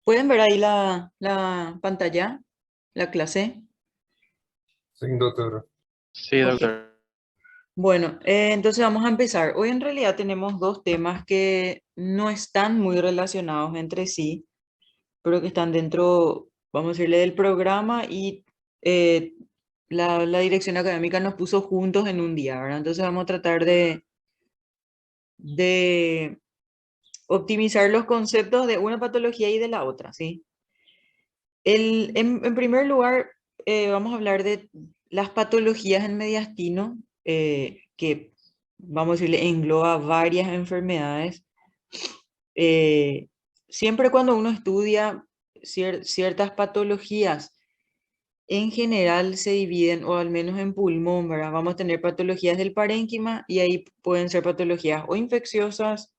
¿Pueden ver ahí la pantalla, la clase? Sí, doctora. Sí, Ok. doctor. Bueno, entonces vamos a empezar. Hoy en realidad tenemos dos temas que no están muy relacionados entre sí, pero que están dentro, vamos a decirle, del programa y eh, la dirección académica nos puso juntos en un día, ¿verdad? Entonces vamos a tratar de optimizar los conceptos de una patología y de la otra, ¿sí? En primer lugar, vamos a hablar de las patologías en mediastino, que vamos a decirle engloba varias enfermedades. Eh, Siempre cuando uno estudia ciertas patologías, en general se dividen, o al menos en pulmón, ¿verdad? Vamos a tener patologías del parénquima y ahí pueden ser patologías o infecciosas,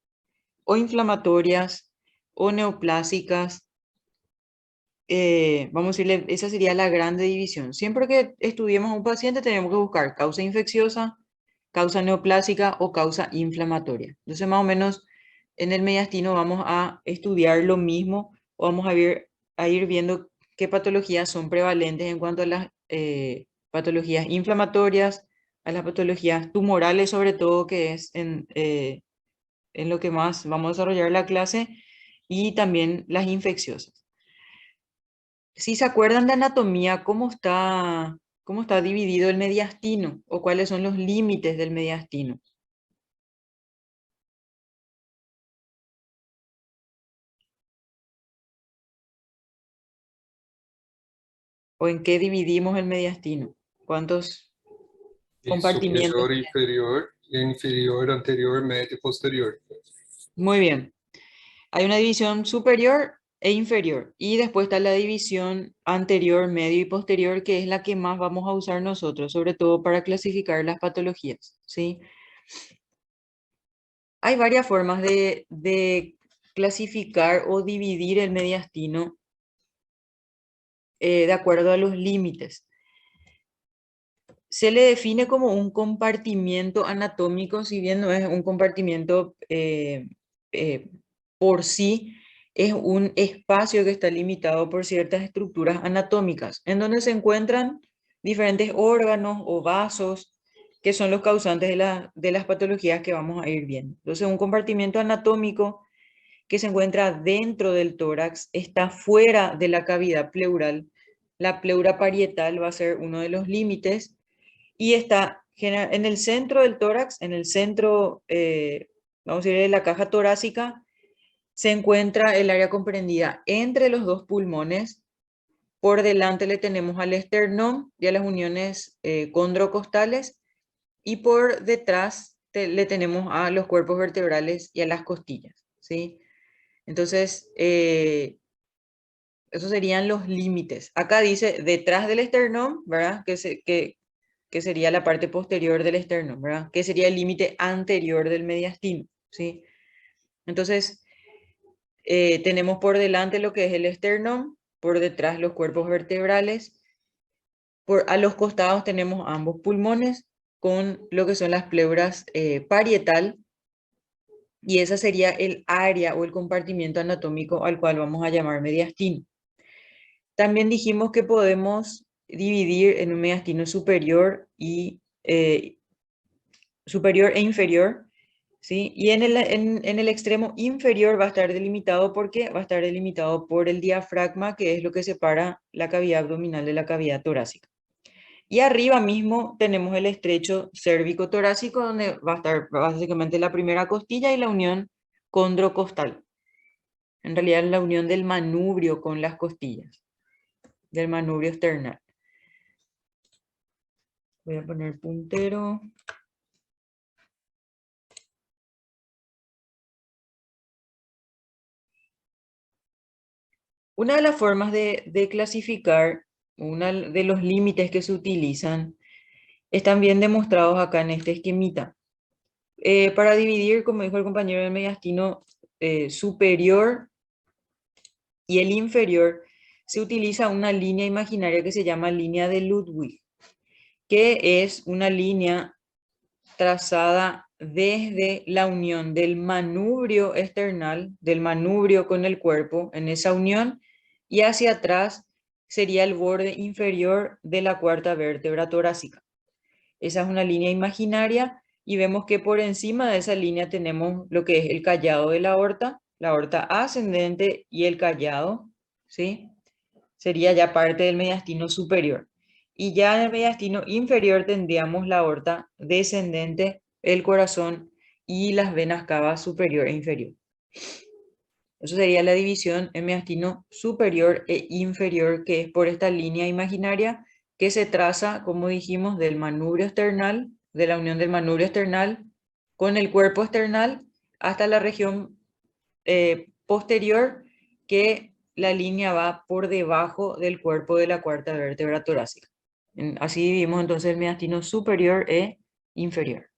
o inflamatorias, o neoplásicas. Vamos a decirle, esa sería la grande división. Siempre que estudiemos a un paciente tenemos que buscar causa infecciosa, causa neoplásica o causa inflamatoria. Entonces, más o menos en el mediastino vamos a estudiar lo mismo o vamos a ir viendo qué patologías son prevalentes en cuanto a las patologías inflamatorias, a las patologías tumorales, sobre todo, que es en lo que más vamos a desarrollar la clase, y también las infecciosas. Si se acuerdan de anatomía, cómo está dividido el mediastino o cuáles son los límites del mediastino? ¿O en qué dividimos el mediastino? ¿Cuántos Y compartimientos superior, tiene? inferior, anterior, medio, posterior. Muy bien. Hay una división superior e inferior. Y después está la división anterior, medio y posterior, que es la que más vamos a usar nosotros, sobre todo para clasificar las patologías, ¿sí? Hay varias formas de clasificar o dividir el mediastino de acuerdo a los límites. Se le define como un compartimiento anatómico, si bien no es un compartimiento eh, por sí, es un espacio que está limitado por ciertas estructuras anatómicas, en donde se encuentran diferentes órganos o vasos que son los causantes de las patologías que vamos a ir viendo. Entonces, un compartimiento anatómico que se encuentra dentro del tórax está fuera de la cavidad pleural. La pleura parietal va a ser uno de los límites y está en el centro del tórax, en el centro, vamos a decir, de la caja torácica, se encuentra el área comprendida entre los dos pulmones. Por delante le tenemos al esternón y a las uniones condrocostales, y por detrás le tenemos a los cuerpos vertebrales y a las costillas, ¿sí? Entonces, esos serían los límites. Acá dice detrás del esternón, ¿verdad? Que sería la parte posterior del esternón, ¿verdad? Que sería el límite anterior del mediastino, ¿sí? Entonces, tenemos por delante lo que es el esternón, por detrás los cuerpos vertebrales, a los costados tenemos ambos pulmones con lo que son las pleuras parietal, y esa sería el área o el compartimiento anatómico al cual vamos a llamar mediastino. También dijimos que podemos dividir en un mediastino superior e inferior, ¿sí? Y en el extremo inferior va a estar delimitado, porque va a estar delimitado por el diafragma, que es lo que separa la cavidad abdominal de la cavidad torácica. Y arriba mismo tenemos el estrecho cérvico-torácico, donde va a estar básicamente la primera costilla y la unión condrocostal. En realidad, la unión del manubrio con las costillas, del manubrio external. Voy a poner puntero. Una de las formas de clasificar, uno de los límites que se utilizan, están bien demostrados acá en este esquemita. Para dividir, como dijo el compañero del mediastino superior y el inferior, se utiliza una línea imaginaria que se llama línea de Ludwig, que es una línea trazada desde la unión del manubrio external, del manubrio con el cuerpo, en esa unión, y hacia atrás sería el borde inferior de la cuarta vértebra torácica. Esa es una línea imaginaria y vemos que por encima de esa línea tenemos lo que es el callado de la aorta ascendente y el callado, ¿sí? Sería ya parte del mediastino superior. Y ya en el mediastino inferior tendríamos la aorta descendente, el corazón y las venas cava superior e inferior. Eso sería la división en mediastino superior e inferior, que es por esta línea imaginaria que se traza, como dijimos, del manubrio external, de la unión del manubrio external con el cuerpo external hasta la región posterior, que la línea va por debajo del cuerpo de la cuarta vértebra torácica. Así dividimos entonces el mediastino superior e inferior.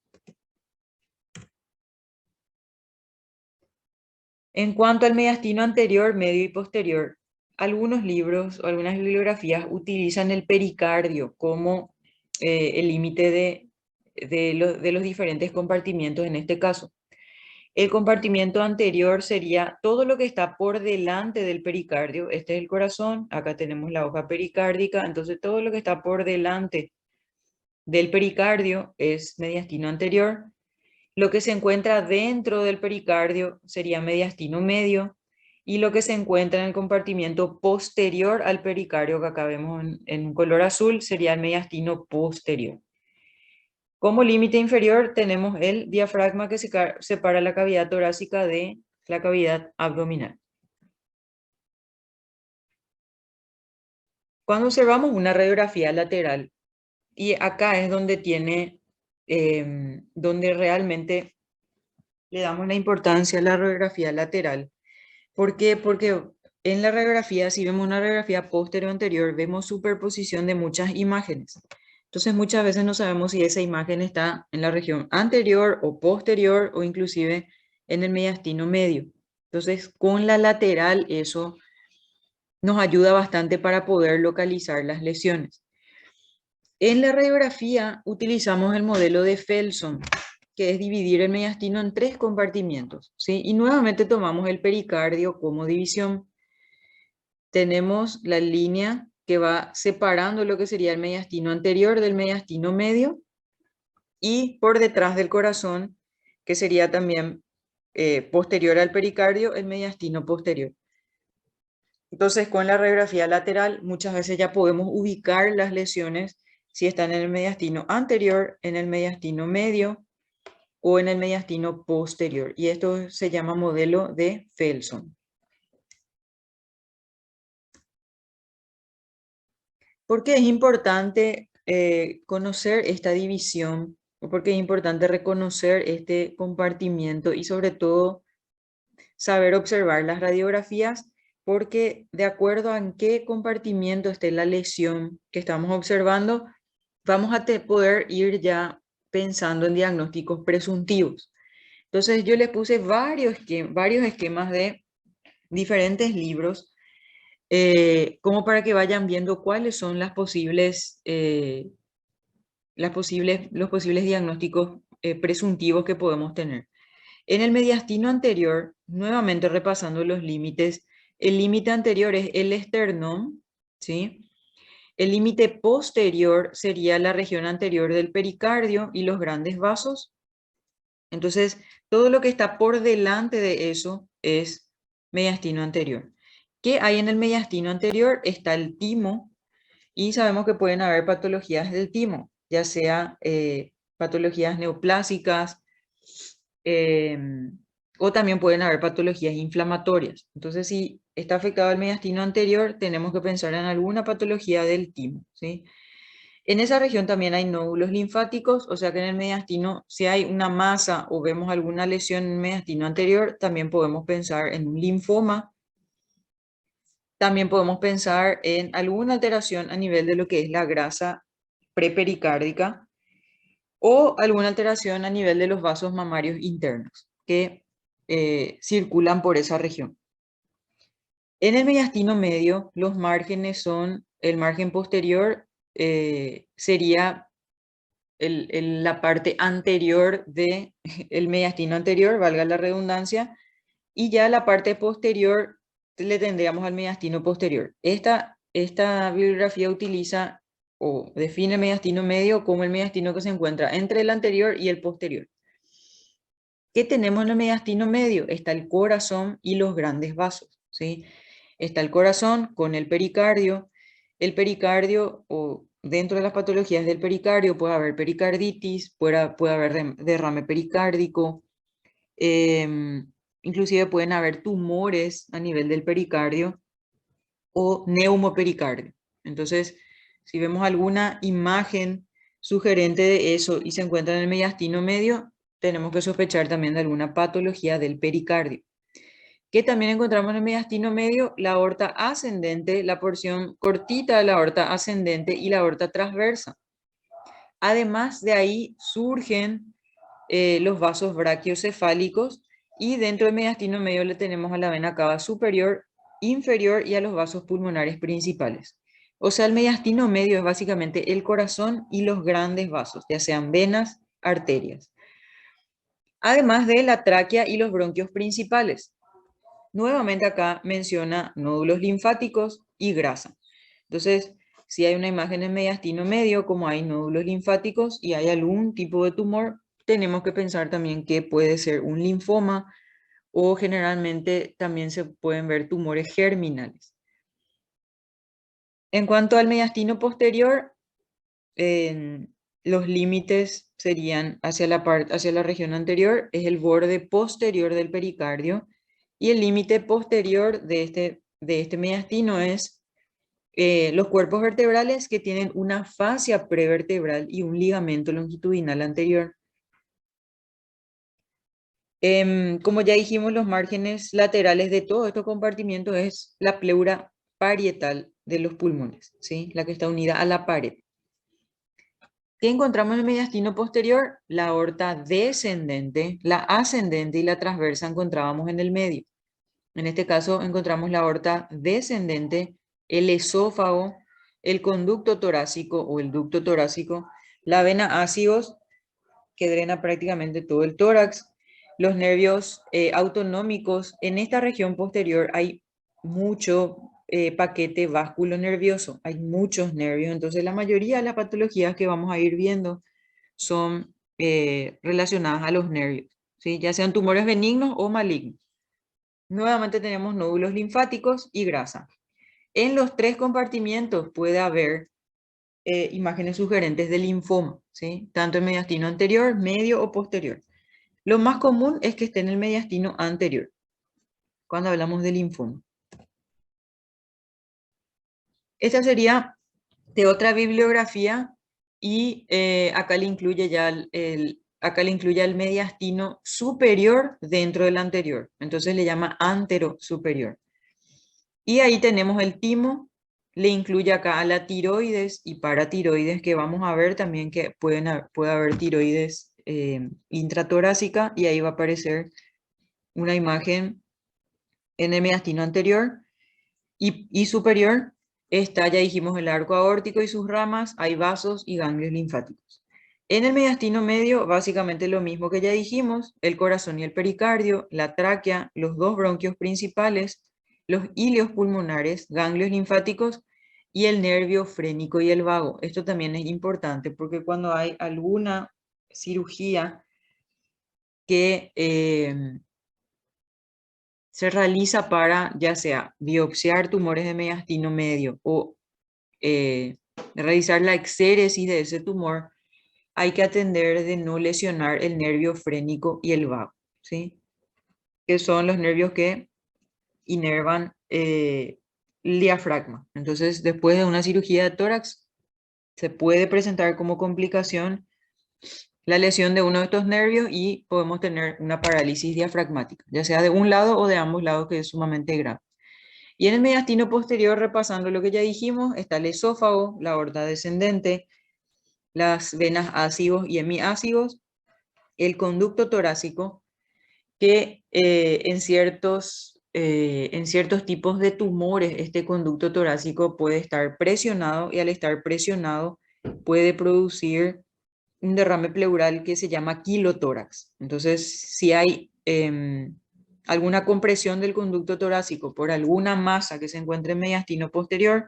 En cuanto al mediastino anterior, medio y posterior, algunos libros o algunas bibliografías utilizan el pericardio como el límite de los diferentes compartimientos en este caso. El compartimiento anterior sería todo lo que está por delante del pericardio. Este es el corazón, acá tenemos la hoja pericárdica, entonces todo lo que está por delante del pericardio es mediastino anterior. Lo que se encuentra dentro del pericardio sería mediastino medio, y lo que se encuentra en el compartimiento posterior al pericardio, que acá vemos en un color azul, sería el mediastino posterior. Como límite inferior tenemos el diafragma, que separa la cavidad torácica de la cavidad abdominal. Cuando observamos una radiografía lateral, y acá es donde donde realmente le damos la importancia a la radiografía lateral. ¿Por qué? Porque en la radiografía, si vemos una radiografía posterior o anterior, vemos superposición de muchas imágenes. Entonces muchas veces no sabemos si esa imagen está en la región anterior o posterior o inclusive en el mediastino medio. Entonces con la lateral eso nos ayuda bastante para poder localizar las lesiones. En la radiografía utilizamos el modelo de Felson, que es dividir el mediastino en 3 compartimientos, ¿sí? Y nuevamente tomamos el pericardio como división. Tenemos la línea que va separando lo que sería el mediastino anterior del mediastino medio, y por detrás del corazón, que sería también posterior al pericardio, el mediastino posterior. Entonces, con la radiografía lateral, muchas veces ya podemos ubicar las lesiones si están en el mediastino anterior, en el mediastino medio o en el mediastino posterior. Y esto se llama modelo de Felson. ¿Por qué es importante conocer esta división? ¿Por qué es importante reconocer este compartimiento y sobre todo saber observar las radiografías? Porque de acuerdo a en qué compartimiento esté la lesión que estamos observando, vamos a poder ir ya pensando en diagnósticos presuntivos. Entonces yo les puse varios esquemas de diferentes libros, como para que vayan viendo cuáles son los posibles diagnósticos presuntivos que podemos tener. En el mediastino anterior, nuevamente repasando los límites, el límite anterior es el esternón, ¿sí? El límite posterior sería la región anterior del pericardio y los grandes vasos. Entonces, todo lo que está por delante de eso es mediastino anterior. ¿Qué hay en el mediastino anterior? Está el timo, y sabemos que pueden haber patologías del timo, ya sea patologías neoplásicas, o también pueden haber patologías inflamatorias. Entonces, si está afectado el mediastino anterior, tenemos que pensar en alguna patología del timo, ¿sí? En esa región también hay nódulos linfáticos, o sea que en el mediastino, si hay una masa o vemos alguna lesión en el mediastino anterior, también podemos pensar en un linfoma. También podemos pensar en alguna alteración a nivel de lo que es la grasa prepericárdica o alguna alteración a nivel de los vasos mamarios internos que circulan por esa región. En el mediastino medio, los márgenes son, el margen posterior sería la parte anterior del mediastino anterior, valga la redundancia, y ya la parte posterior le tendríamos al mediastino posterior. Esta bibliografía utiliza o define el mediastino medio como el mediastino que se encuentra entre el anterior y el posterior. ¿Qué tenemos en el mediastino medio? Está el corazón y los grandes vasos, ¿sí? Está el corazón con el pericardio. El pericardio, o dentro de las patologías del pericardio, puede haber pericarditis, puede haber derrame pericárdico, inclusive pueden haber tumores a nivel del pericardio o neumopericardio. Entonces, si vemos alguna imagen sugerente de eso y se encuentra en el mediastino medio, tenemos que sospechar también de alguna patología del pericardio. Que también encontramos en el mediastino medio la aorta ascendente, la porción cortita de la aorta ascendente y la aorta transversa. Además de ahí surgen los vasos brachiocefálicos y dentro del mediastino medio le tenemos a la vena cava superior, inferior y a los vasos pulmonares principales. O sea, el mediastino medio es básicamente el corazón y los grandes vasos, ya sean venas, arterias. Además de la tráquea y los bronquios principales. Nuevamente acá menciona nódulos linfáticos y grasa. Entonces, si hay una imagen en mediastino medio, como hay nódulos linfáticos y hay algún tipo de tumor, tenemos que pensar también que puede ser un linfoma o generalmente también se pueden ver tumores germinales. En cuanto al mediastino posterior, los límites serían hacia la región anterior, es el borde posterior del pericardio, y el límite posterior de este mediastino es los cuerpos vertebrales que tienen una fascia prevertebral y un ligamento longitudinal anterior. Como ya dijimos, los márgenes laterales de todos estos compartimientos es la pleura parietal de los pulmones, ¿sí? La que está unida a la pared. ¿Qué encontramos en el mediastino posterior? La aorta descendente, la ascendente y la transversa encontrábamos en el medio. En este caso encontramos la aorta descendente, el esófago, el conducto torácico o el ducto torácico, la vena ácidos que drena prácticamente todo el tórax, los nervios autonómicos. En esta región posterior hay mucho paquete vasculo nervioso, hay muchos nervios, entonces la mayoría de las patologías que vamos a ir viendo son relacionadas a los nervios, ¿sí? Ya sean tumores benignos o malignos. Nuevamente tenemos nódulos linfáticos y grasa. En los tres compartimientos puede haber imágenes sugerentes de linfoma, ¿sí? Tanto en mediastino anterior, medio o posterior. Lo más común es que esté en el mediastino anterior, cuando hablamos de linfoma. Esta sería de otra bibliografía y acá le incluye ya acá le incluye el mediastino superior dentro del anterior. Entonces le llama antero superior. Y ahí tenemos el timo, le incluye acá a la tiroides y paratiroides, que vamos a ver también que puede haber tiroides intratorácica, y ahí va a aparecer una imagen en el mediastino anterior y superior. Está, ya dijimos, el arco aórtico y sus ramas, hay vasos y ganglios linfáticos. En el mediastino medio, básicamente lo mismo que ya dijimos, el corazón y el pericardio, la tráquea, los dos bronquios principales, los hilios pulmonares, ganglios linfáticos y el nervio frénico y el vago. Esto también es importante porque cuando hay alguna cirugía que se realiza para ya sea biopsiar tumores de mediastino medio o realizar la exéresis de ese tumor, hay que atender de no lesionar el nervio frénico y el vago, ¿sí? Que son los nervios que inervan el diafragma. Entonces, después de una cirugía de tórax, se puede presentar como complicación la lesión de uno de estos nervios y podemos tener una parálisis diafragmática, ya sea de un lado o de ambos lados, que es sumamente grave. Y en el mediastino posterior, repasando lo que ya dijimos, está el esófago, la aorta descendente, las venas ácidos y hemiácidos, el conducto torácico, que en ciertos tipos de tumores este conducto torácico puede estar presionado y al estar presionado puede producir un derrame pleural que se llama quilotórax. Entonces, si hay alguna compresión del conducto torácico por alguna masa que se encuentre en mediastino posterior,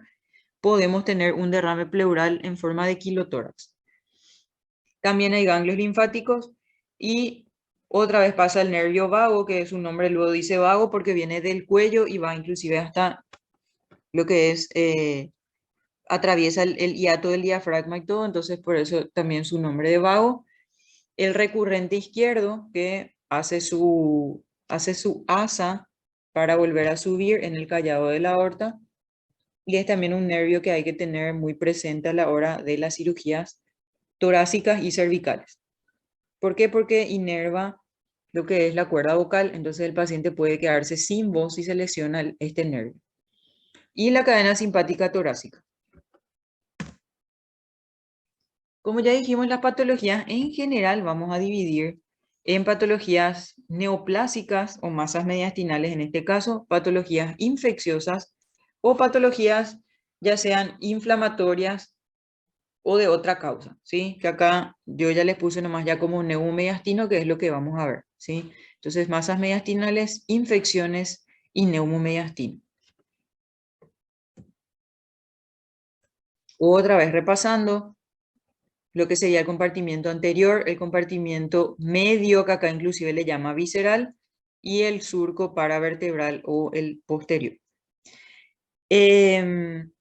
podemos tener un derrame pleural en forma de quilotórax. También hay ganglios linfáticos y otra vez pasa el nervio vago, que su nombre luego dice vago porque viene del cuello y va inclusive hasta lo que es, atraviesa el hiato del diafragma y todo, entonces por eso también su nombre de vago. El recurrente izquierdo que hace su asa para volver a subir en el callado de la aorta, y es también un nervio que hay que tener muy presente a la hora de las cirugías torácicas y cervicales. ¿Por qué? Porque inerva lo que es la cuerda vocal, entonces el paciente puede quedarse sin voz si se lesiona este nervio. Y la cadena simpática torácica. Como ya dijimos, las patologías en general vamos a dividir en patologías neoplásicas o masas mediastinales, en este caso, patologías infecciosas o patologías ya sean inflamatorias o de otra causa, ¿sí? Que acá yo ya les puse nomás ya como neumomediastino, que es lo que vamos a ver, ¿sí? Entonces, masas mediastinales, infecciones y neumomediastino. Otra vez repasando lo que sería el compartimiento anterior, el compartimiento medio, que acá inclusive le llama visceral, y el surco paravertebral o el posterior. En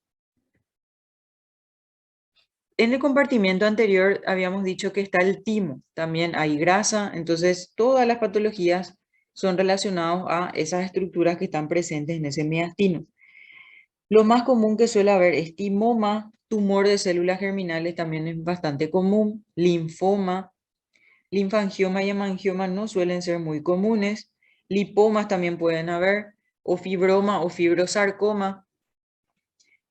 el compartimiento anterior habíamos dicho que está el timo, también hay grasa, entonces todas las patologías son relacionadas a esas estructuras que están presentes en ese mediastino. Lo más común que suele haber es timoma, tumor de células germinales también es bastante común, linfoma, linfangioma y hemangioma no suelen ser muy comunes, lipomas también pueden haber, o fibroma o fibrosarcoma.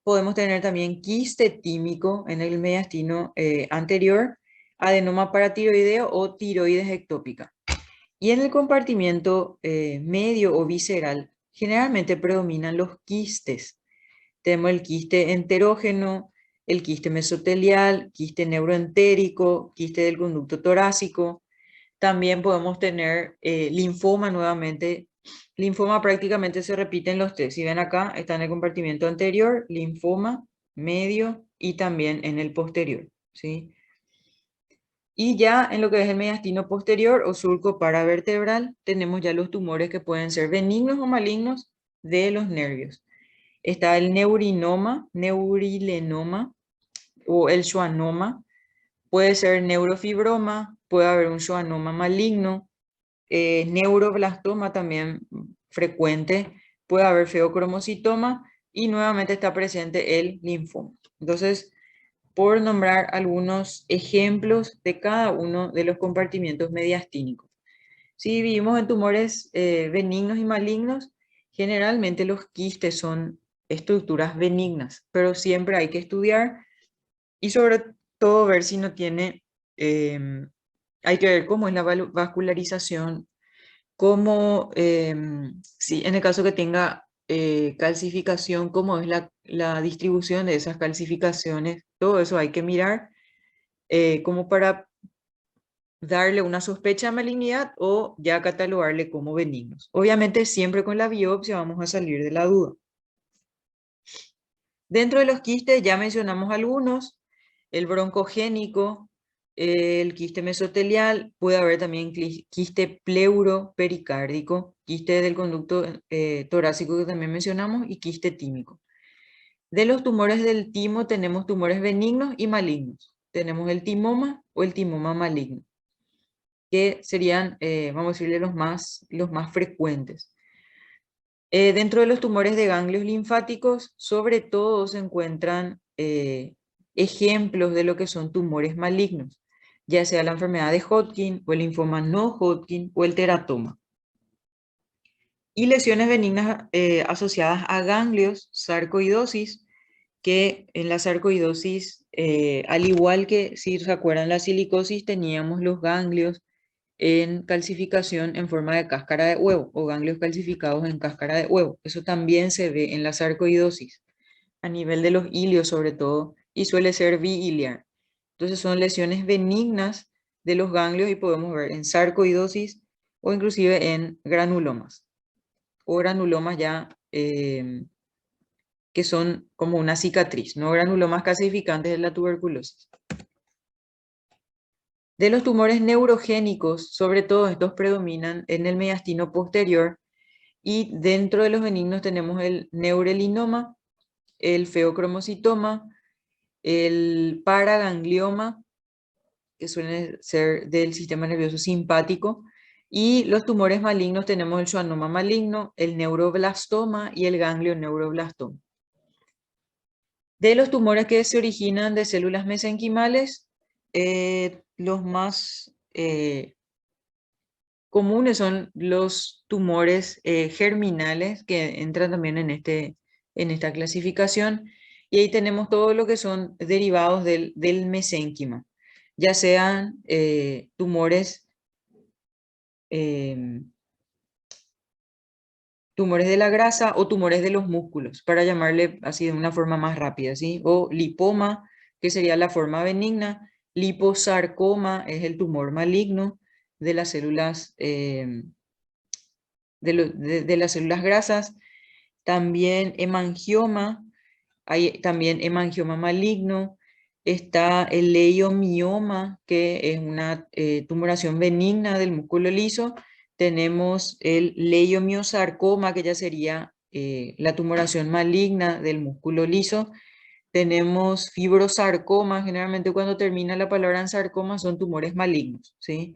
Podemos tener también quiste tímico en el mediastino anterior, adenoma paratiroideo o tiroides ectópica. Y en el compartimiento medio o visceral, generalmente predominan los quistes. Tenemos el quiste enterógeno, el quiste mesotelial, quiste neuroentérico, quiste del conducto torácico. También podemos tener linfoma nuevamente. Linfoma prácticamente se repiten los tres. Si ven acá, está en el compartimiento anterior, linfoma, medio y también en el posterior, ¿sí? Y ya en lo que es el mediastino posterior o surco paravertebral, tenemos ya los tumores que pueden ser benignos o malignos de los nervios. Está el neurinoma, neurilenoma o el schwannoma. Puede ser neurofibroma, puede haber un schwannoma maligno, neuroblastoma también frecuente, puede haber feocromocitoma y nuevamente está presente el linfoma. Entonces, por nombrar algunos ejemplos de cada uno de los compartimientos mediastínicos. Si vivimos en tumores benignos y malignos, generalmente los quistes son estructuras benignas, pero siempre hay que estudiar y sobre todo ver si no tiene, hay que ver cómo es la vascularización, cómo, si en el caso que tenga calcificación, cómo es la distribución de esas calcificaciones, todo eso hay que mirar como para darle una sospecha de malignidad o ya catalogarle como benignos. Obviamente siempre con la biopsia vamos a salir de la duda. Dentro de los quistes ya mencionamos algunos, el broncogénico, el quiste mesotelial, puede haber también quiste pleuropericárdico, quiste del conducto torácico que también mencionamos y quiste tímico. De los tumores del timo tenemos tumores benignos y malignos. Tenemos el timoma o el timoma maligno, que serían, vamos a decirle, los más frecuentes. Dentro de los tumores de ganglios linfáticos, sobre todo se encuentran ejemplos de lo que son tumores malignos, ya sea la enfermedad de Hodgkin o el linfoma no Hodgkin o el teratoma. Y lesiones benignas asociadas a ganglios, sarcoidosis, que en la sarcoidosis, al igual que si se acuerdan la silicosis, teníamos los ganglios en calcificación en forma de cáscara de huevo o ganglios calcificados en cáscara de huevo. Eso también se ve en la sarcoidosis, a nivel de los ilios sobre todo, y suele ser biliar. Entonces son lesiones benignas de los ganglios y podemos ver en sarcoidosis o inclusive en granulomas. O granulomas ya que son como una cicatriz, no granulomas calcificantes de la tuberculosis. De los tumores neurogénicos, sobre todo estos predominan en el mediastino posterior y dentro de los benignos tenemos el neurelinoma, el feocromocitoma, el paraganglioma, que suelen ser del sistema nervioso simpático, y los tumores malignos tenemos el schwannoma maligno, el neuroblastoma y el ganglio neuroblastoma. De los tumores que se originan de células mesenquimales, los más comunes son los tumores germinales que entran también en esta clasificación. Y ahí tenemos todo lo que son derivados del mesénquima, ya sean tumores de la grasa o tumores de los músculos, para llamarle así de una forma más rápida, ¿sí? O lipoma, que sería la forma benigna. Liposarcoma es el tumor maligno de las células, de las células grasas. También hemangioma, hay también hemangioma maligno. Está el leiomioma, que es una tumoración benigna del músculo liso. Tenemos el leiomiosarcoma, que ya sería la tumoración maligna del músculo liso. Tenemos fibrosarcoma, generalmente cuando termina la palabra en sarcoma son tumores malignos, ¿sí?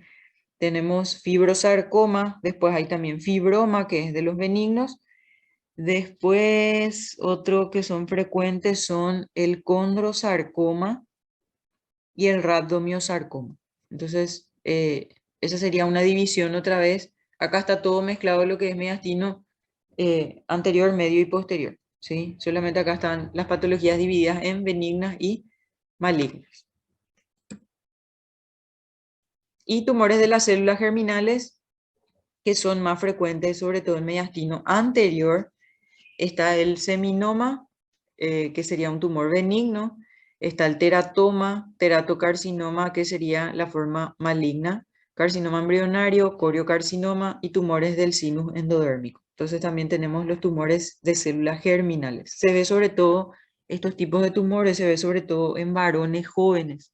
Tenemos fibrosarcoma, después hay también fibroma, que es de los benignos. Después, otro que son frecuentes son el condrosarcoma y el rhabdomiosarcoma. Entonces, esa sería una división otra vez. Acá está todo mezclado lo que es mediastino anterior, medio y posterior, ¿sí? Solamente acá están las patologías divididas en benignas y malignas. Y tumores de las células germinales, que son más frecuentes, sobre todo en mediastino anterior. Está el seminoma, que sería un tumor benigno. Está el teratoma, teratocarcinoma, que sería la forma maligna. Carcinoma embrionario, coriocarcinoma y tumores del sinus endodérmico. Entonces también tenemos los tumores de células germinales. Se ve sobre todo, estos tipos de tumores se ve sobre todo en varones jóvenes,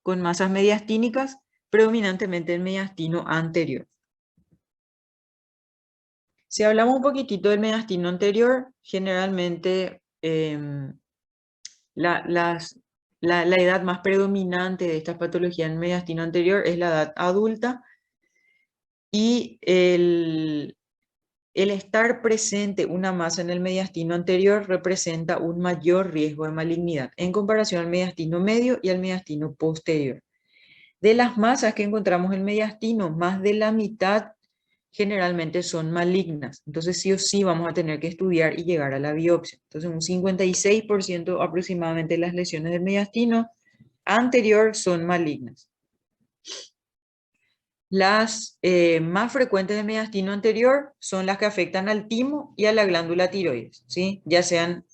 con masas mediastínicas, predominantemente en mediastino anterior. Si hablamos un poquitito del mediastino anterior, generalmente la edad más predominante de estas patologías en mediastino anterior es la edad adulta, y el estar presente una masa en el mediastino anterior representa un mayor riesgo de malignidad en comparación al mediastino medio y al mediastino posterior. De las masas que encontramos en el mediastino, más de la mitad generalmente son malignas. Entonces sí o sí vamos a tener que estudiar y llegar a la biopsia. Entonces un 56% aproximadamente de las lesiones del mediastino anterior son malignas. Las más frecuentes del mediastino anterior son las que afectan al timo y a la glándula tiroides, ¿sí? Ya sean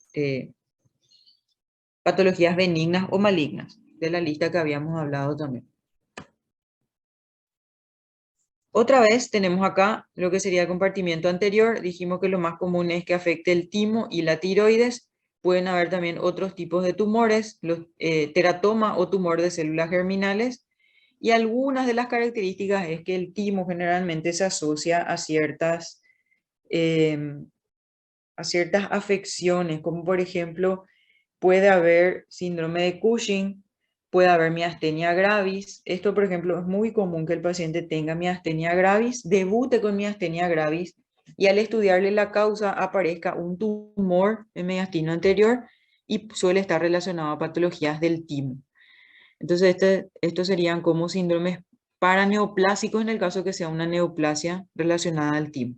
patologías benignas o malignas, de la lista que habíamos hablado también. Otra vez tenemos acá lo que sería el compartimiento anterior. Dijimos que lo más común es que afecte el timo y la tiroides. Pueden haber también otros tipos de tumores, los teratoma o tumor de células germinales. Y algunas de las características es que el timo generalmente se asocia a ciertas afecciones, como por ejemplo puede haber síndrome de Cushing, puede haber miastenia gravis. Esto, por ejemplo, es muy común que el paciente tenga miastenia gravis, debute con miastenia gravis y al estudiarle la causa aparezca un tumor en mediastino anterior y suele estar relacionado a patologías del timo. Entonces, estos serían como síndromes paraneoplásicos en el caso que sea una neoplasia relacionada al timo.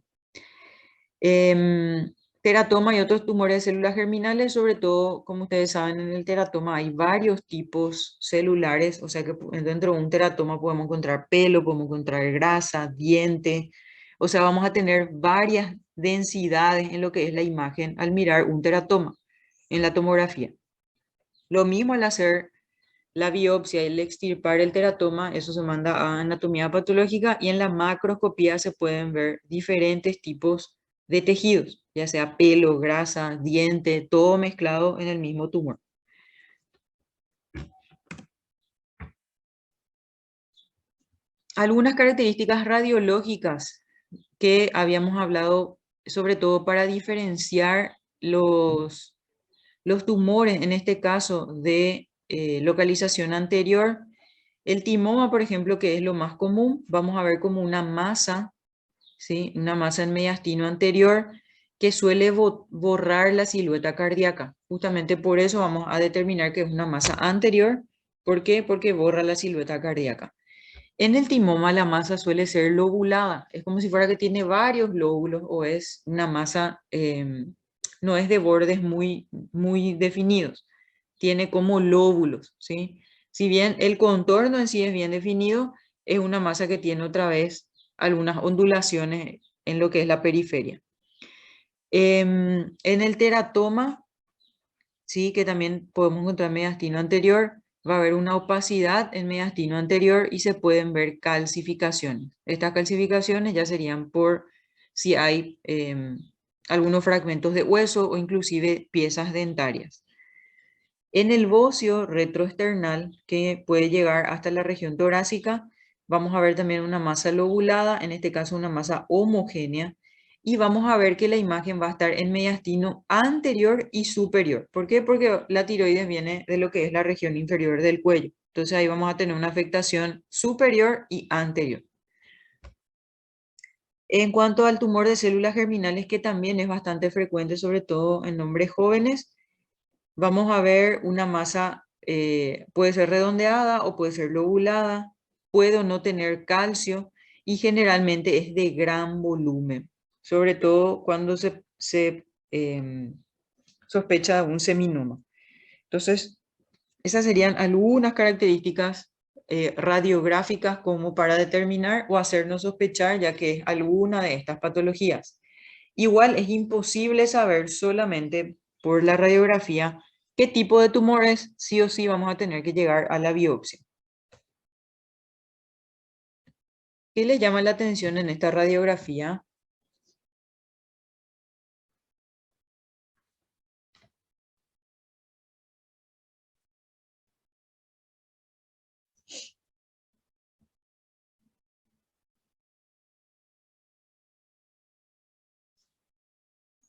Teratoma y otros tumores de células germinales, sobre todo, como ustedes saben, en el teratoma hay varios tipos celulares, o sea que dentro de un teratoma podemos encontrar pelo, podemos encontrar grasa, diente, o sea, vamos a tener varias densidades en lo que es la imagen al mirar un teratoma en la tomografía. Lo mismo al hacer la biopsia y el extirpar el teratoma, eso se manda a anatomía patológica y en la macroscopía se pueden ver diferentes tipos de tejidos, ya sea pelo, grasa, diente, todo mezclado en el mismo tumor. Algunas características radiológicas que habíamos hablado, sobre todo para diferenciar los tumores, en este caso de localización anterior. El timoma, por ejemplo, que es lo más común, vamos a ver como una masa, ¿sí? Una masa en mediastino anterior que suele borrar la silueta cardíaca. Justamente por eso vamos a determinar que es una masa anterior. ¿Por qué? Porque borra la silueta cardíaca. En el timoma la masa suele ser lobulada, es como si fuera que tiene varios lóbulos o es una masa, no es de bordes muy definidos, tiene como lóbulos, ¿sí? Si bien el contorno en sí es bien definido, es una masa que tiene otra vez algunas ondulaciones en lo que es la periferia. En el teratoma, sí, que también podemos encontrar mediastino anterior, va a haber una opacidad en mediastino anterior y se pueden ver calcificaciones. Estas calcificaciones ya serían por si hay algunos fragmentos de hueso o inclusive piezas dentarias. En el bocio retroesternal, que puede llegar hasta la región torácica, vamos a ver también una masa lobulada, en este caso una masa homogénea, y vamos a ver que la imagen va a estar en mediastino anterior y superior. ¿Por qué? Porque la tiroides viene de lo que es la región inferior del cuello. Entonces ahí vamos a tener una afectación superior y anterior. En cuanto al tumor de células germinales, que también es bastante frecuente, sobre todo en hombres jóvenes, vamos a ver una masa, puede ser redondeada o puede ser lobulada, puede o no tener calcio y generalmente es de gran volumen, sobre todo cuando se sospecha de un seminoma. Entonces, esas serían algunas características radiográficas como para determinar o hacernos sospechar, ya que es alguna de estas patologías. Igual es imposible saber solamente por la radiografía qué tipo de tumor es, sí o sí vamos a tener que llegar a la biopsia. ¿Qué les llama la atención en esta radiografía?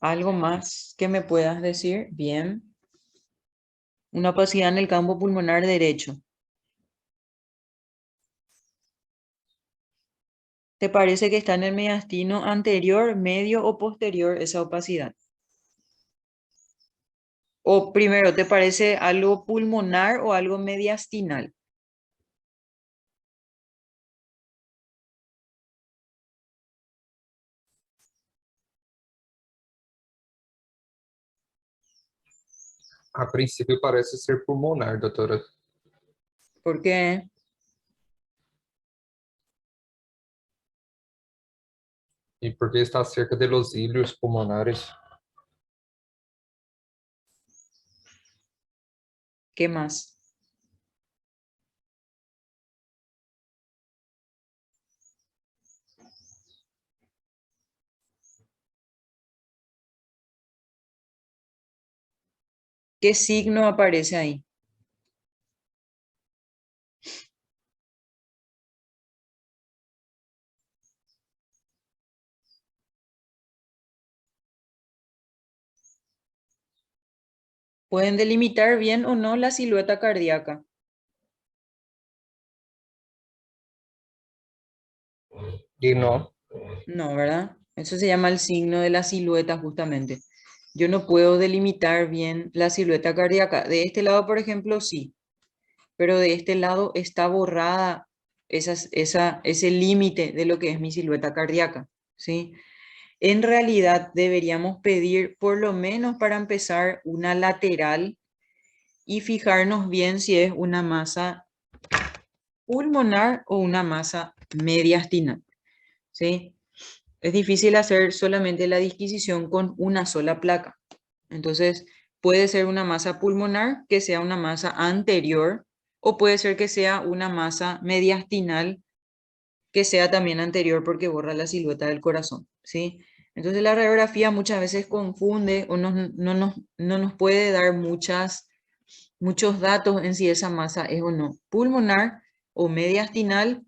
¿Algo más que me puedas decir? Bien. Una opacidad en el campo pulmonar derecho. ¿Te parece que está en el mediastino anterior, medio o posterior esa opacidad? O primero, ¿te parece algo pulmonar o algo mediastinal? A princípio parece ser pulmonar, doutora. ¿Por qué? E porque está cerca de los hílios pulmonares. ¿Qué más? ¿Qué signo aparece ahí? Pueden delimitar bien o no la silueta cardíaca. E não. No, ¿verdad? Eso se llama el signo de la silueta justamente. Yo no puedo delimitar bien la silueta cardíaca. De este lado, por ejemplo, sí, pero de este lado está borrada ese límite de lo que es mi silueta cardíaca, ¿sí? En realidad deberíamos pedir por lo menos para empezar una lateral y fijarnos bien si es una masa pulmonar o una masa mediastinal, ¿sí? Es difícil hacer solamente la disquisición con una sola placa. Entonces, puede ser una masa pulmonar que sea una masa anterior o puede ser que sea una masa mediastinal que sea también anterior porque borra la silueta del corazón, ¿sí? Entonces la radiografía muchas veces confunde o no nos puede dar muchos datos en si esa masa es o no pulmonar o mediastinal,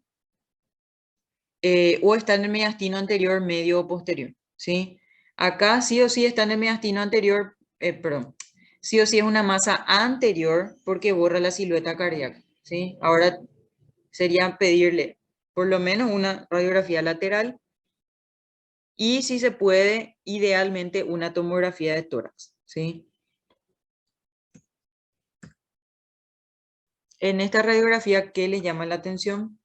o está en el mediastino anterior, medio o posterior, ¿sí? Acá sí o sí está en el mediastino anterior, perdón, sí o sí es una masa anterior porque borra la silueta cardíaca, ¿sí? Ahora sería pedirle por lo menos una radiografía lateral y si se puede, idealmente una tomografía de tórax, ¿sí? En esta radiografía, ¿qué le llama la atención?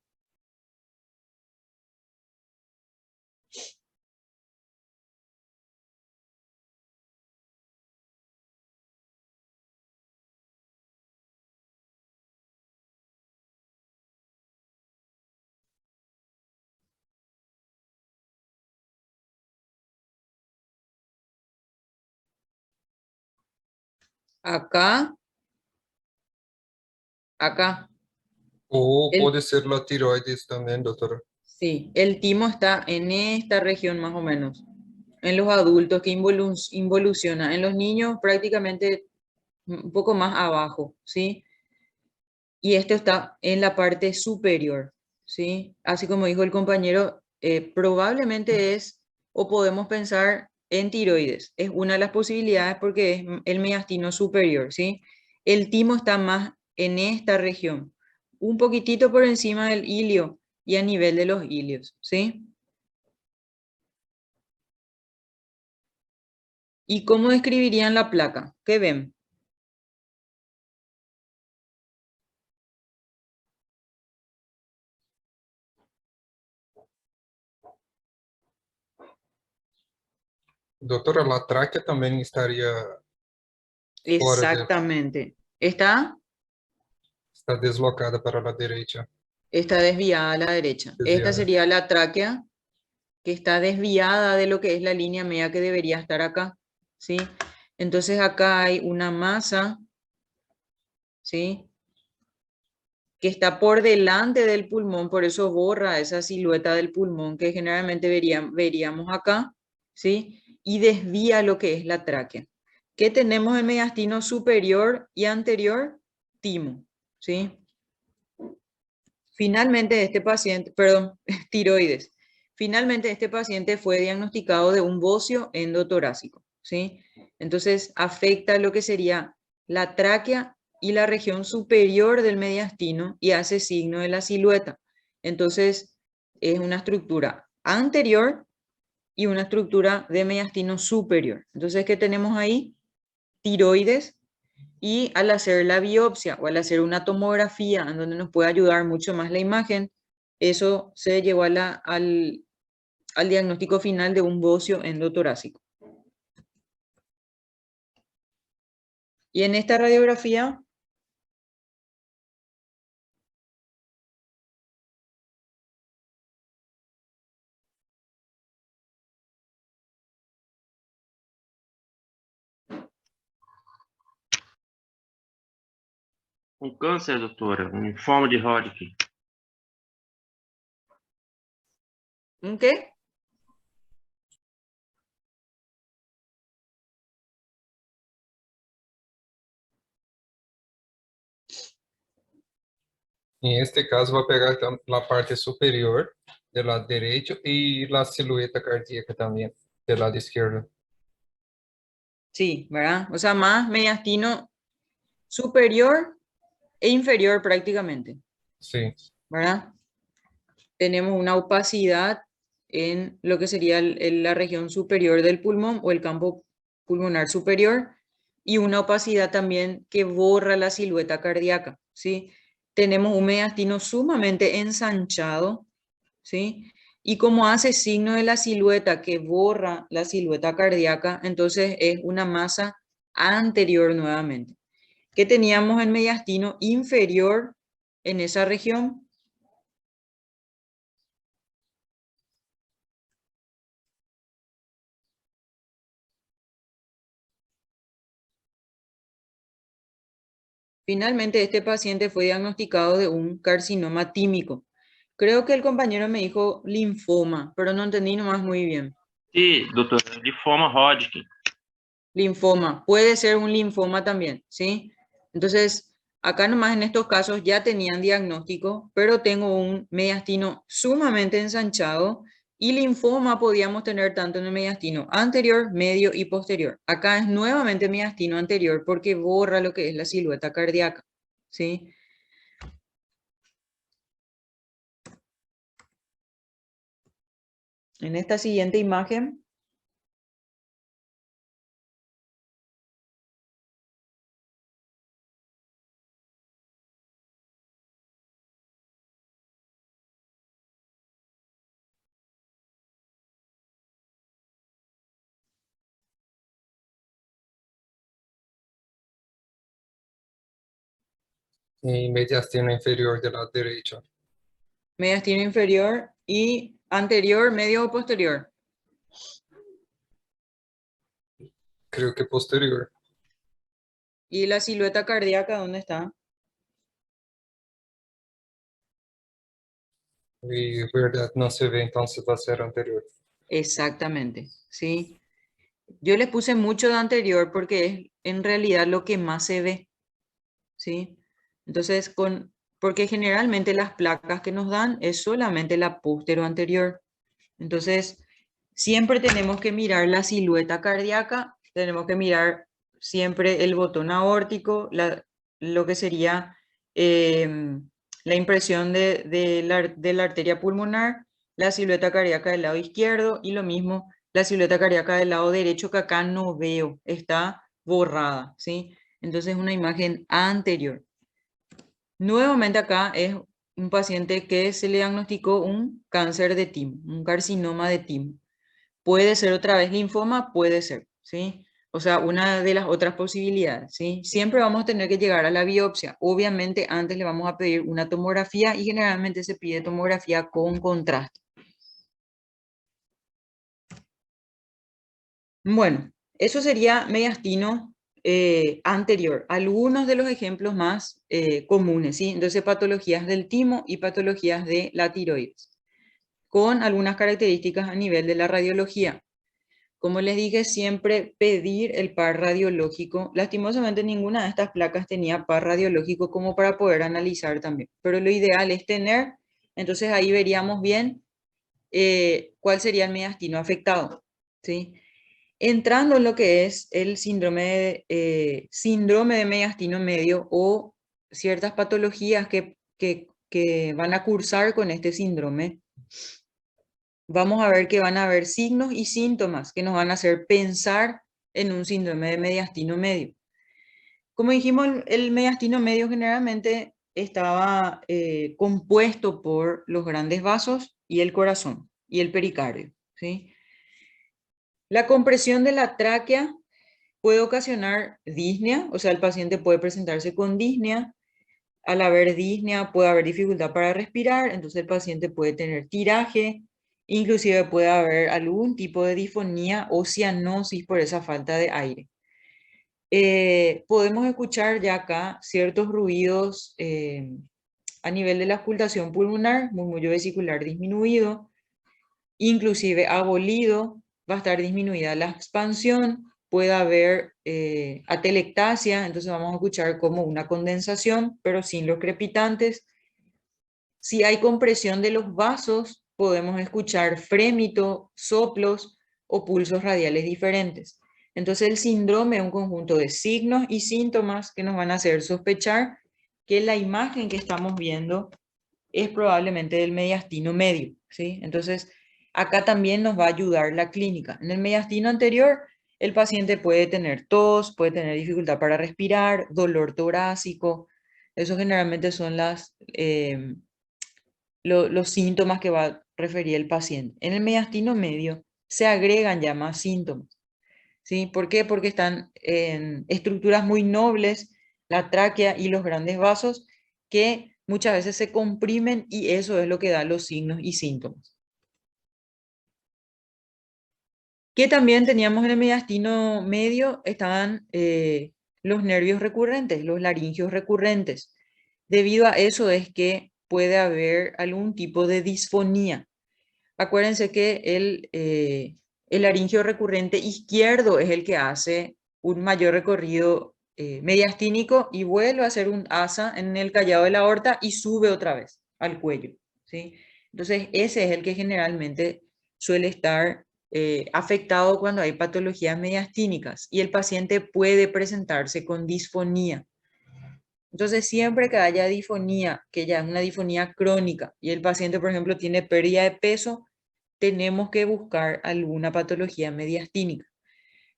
Acá, acá. Ou El, pode ser la tiroides também, doutora. sí, el timo está en esta región más o menos. En los adultos que involuciona. En los niños prácticamente un poco más abajo, ¿sí? Y esto está en la parte superior, ¿sí? Así como dijo el compañero, probablemente es, o podemos pensar en tiroides. Es una de las posibilidades porque es el mediastino superior, ¿sí? El timo está más en esta región, un poquitito por encima del ilio y a nivel de los ilios, ¿sí? ¿Y cómo describirían la placa? ¿Qué ven? Doutora, a tráquea também estaria fora de... Exactamente. Está deslocada para a direita, Está desviada a la derecha. Esta desviada. sería la tráquea que está desviada de lo que es la línea media que debería estar acá, ¿sí? Entonces acá hay una masa, ¿sí? Que está por delante del pulmón, por eso borra esa silueta del pulmón que generalmente veríamos acá, ¿sí? Y desvía lo que es la tráquea. ¿Qué tenemos en mediastino superior y anterior? Timo, ¿sí? Finalmente este paciente, perdón, tiroides. Finalmente este paciente fue diagnosticado de un bocio endotorácico, ¿sí? Entonces afecta lo que sería la tráquea y la región superior del mediastino y hace signo de la silueta. Entonces es una estructura anterior y una estructura de mediastino superior. Entonces, ¿qué tenemos ahí? Tiroides, y al hacer la biopsia o al hacer una tomografía en donde nos puede ayudar mucho más la imagen, eso se llevó al diagnóstico final de un bocio endotorácico. Y en esta radiografía, Um câncer, doutora, um linfoma de Hodgkin. ¿un qué? Em este caso, vai pegar a parte superior do lado direito e a silhueta cardíaca também do lado esquerdo. Sí, ¿verdad? O sea, más mediastino superior e inferior prácticamente, Sim. ¿verdad? Tenemos una opacidad en lo que sería la región superior del pulmón o el campo pulmonar superior y una opacidad también que borra la silueta cardíaca, ¿sí? Tenemos un mediastino sumamente ensanchado, ¿sí? Y como hace signo de la silueta que borra la silueta cardíaca, entonces es una masa anterior nuevamente. ¿Qué teníamos en mediastino inferior en esa región? Finalmente, este paciente fue diagnosticado de un carcinoma tímico. Creo que el compañero me dijo linfoma, pero no entendí nomás muy bien. Sí, doutor, linfoma Hodgkin. Linfoma, puede ser un linfoma también, ¿sí? Entonces, acá nomás en estos casos ya tenían diagnóstico, pero tengo un mediastino sumamente ensanchado y linfoma podíamos tener tanto en el mediastino anterior, medio y posterior. Acá es nuevamente mediastino anterior porque borra lo que es la silueta cardíaca, ¿sí? En esta siguiente imagen Y mediastino inferior del lado derecho. mediastino inferior y anterior, medio o posterior. Creo que posterior. ¿Y la silueta cardíaca dónde está? Y verdad no se ve, entonces va a ser anterior. Exactamente, ¿sí? Yo les puse mucho de anterior porque es en realidad lo que más se ve, ¿sí? Entonces, porque generalmente las placas que nos dan es solamente la póstero anterior. Entonces, siempre tenemos que mirar la silueta cardíaca, tenemos que mirar siempre el botón aórtico, lo que sería la impresión de la arteria pulmonar, la silueta cardíaca del lado izquierdo y lo mismo la silueta cardíaca del lado derecho que acá no veo, está borrada, ¿sí? Entonces una imagen anterior. Nuevamente acá es un paciente que se le diagnosticó un cáncer de timo, un carcinoma de timo. Puede ser otra vez linfoma, puede ser, ¿sí? O sea, una de las otras posibilidades, ¿sí? Siempre vamos a tener que llegar a la biopsia. Obviamente antes le vamos a pedir una tomografía y generalmente se pide tomografía con contraste. Bueno, eso sería mediastino anterior. Algunos de los ejemplos más comunes, ¿sí? Entonces, patologías del timo y patologías de la tiroides, con algunas características a nivel de la radiología. Como les dije, siempre pedir el par radiológico. Lastimosamente, ninguna de estas placas tenía par radiológico como para poder analizar también. Pero lo ideal es tener, entonces ahí veríamos bien cuál sería el mediastino afectado, ¿sí? Entrando en lo que es el síndrome de mediastino medio o ciertas patologías que van a cursar con este síndrome, vamos a ver que van a haber signos y síntomas que nos van a hacer pensar en un síndrome de mediastino medio. Como dijimos, el mediastino medio generalmente estaba compuesto por los grandes vasos y el corazón y el pericardio, ¿sí? La compresión de la tráquea puede ocasionar disnea, o sea, el paciente puede presentarse con disnea. Al haber disnea puede haber dificultad para respirar, entonces el paciente puede tener tiraje, inclusive puede haber algún tipo de disfonía o cianosis por esa falta de aire. Podemos escuchar ya acá ciertos ruidos a nivel de la auscultación pulmonar, murmullo vesicular disminuido, inclusive abolido, va a estar disminuida la expansión, puede haber atelectasia, entonces vamos a escuchar como una condensación, pero sin los crepitantes. Si hay compresión de los vasos, podemos escuchar frémito, soplos o pulsos radiales diferentes. Entonces el síndrome es un conjunto de signos y síntomas que nos van a hacer sospechar que la imagen que estamos viendo es probablemente del mediastino medio, ¿sí? Entonces, acá también nos va a ayudar la clínica. En el mediastino anterior, el paciente puede tener tos, puede tener dificultad para respirar, dolor torácico. Esos generalmente son los síntomas que va a referir el paciente. En el mediastino medio se agregan ya más síntomas, ¿sí? ¿Por qué? Porque están en estructuras muy nobles, la tráquea y los grandes vasos, que muchas veces se comprimen y eso es lo que da los signos y síntomas. Que también teníamos en el mediastino medio, estaban los nervios recurrentes, los laringios recurrentes. Debido a eso es que puede haber algún tipo de disfonía. Acuérdense que el laringio recurrente izquierdo es el que hace un mayor recorrido mediastínico y vuelve a hacer un asa en el callado de la aorta y sube otra vez al cuello, ¿sí? Entonces, ese es el que generalmente suele estar afectado cuando hay patologías mediastínicas y el paciente puede presentarse con disfonía. Entonces, siempre que haya disfonía, que ya es una disfonía crónica y el paciente, por ejemplo, tiene pérdida de peso, tenemos que buscar alguna patología mediastínica.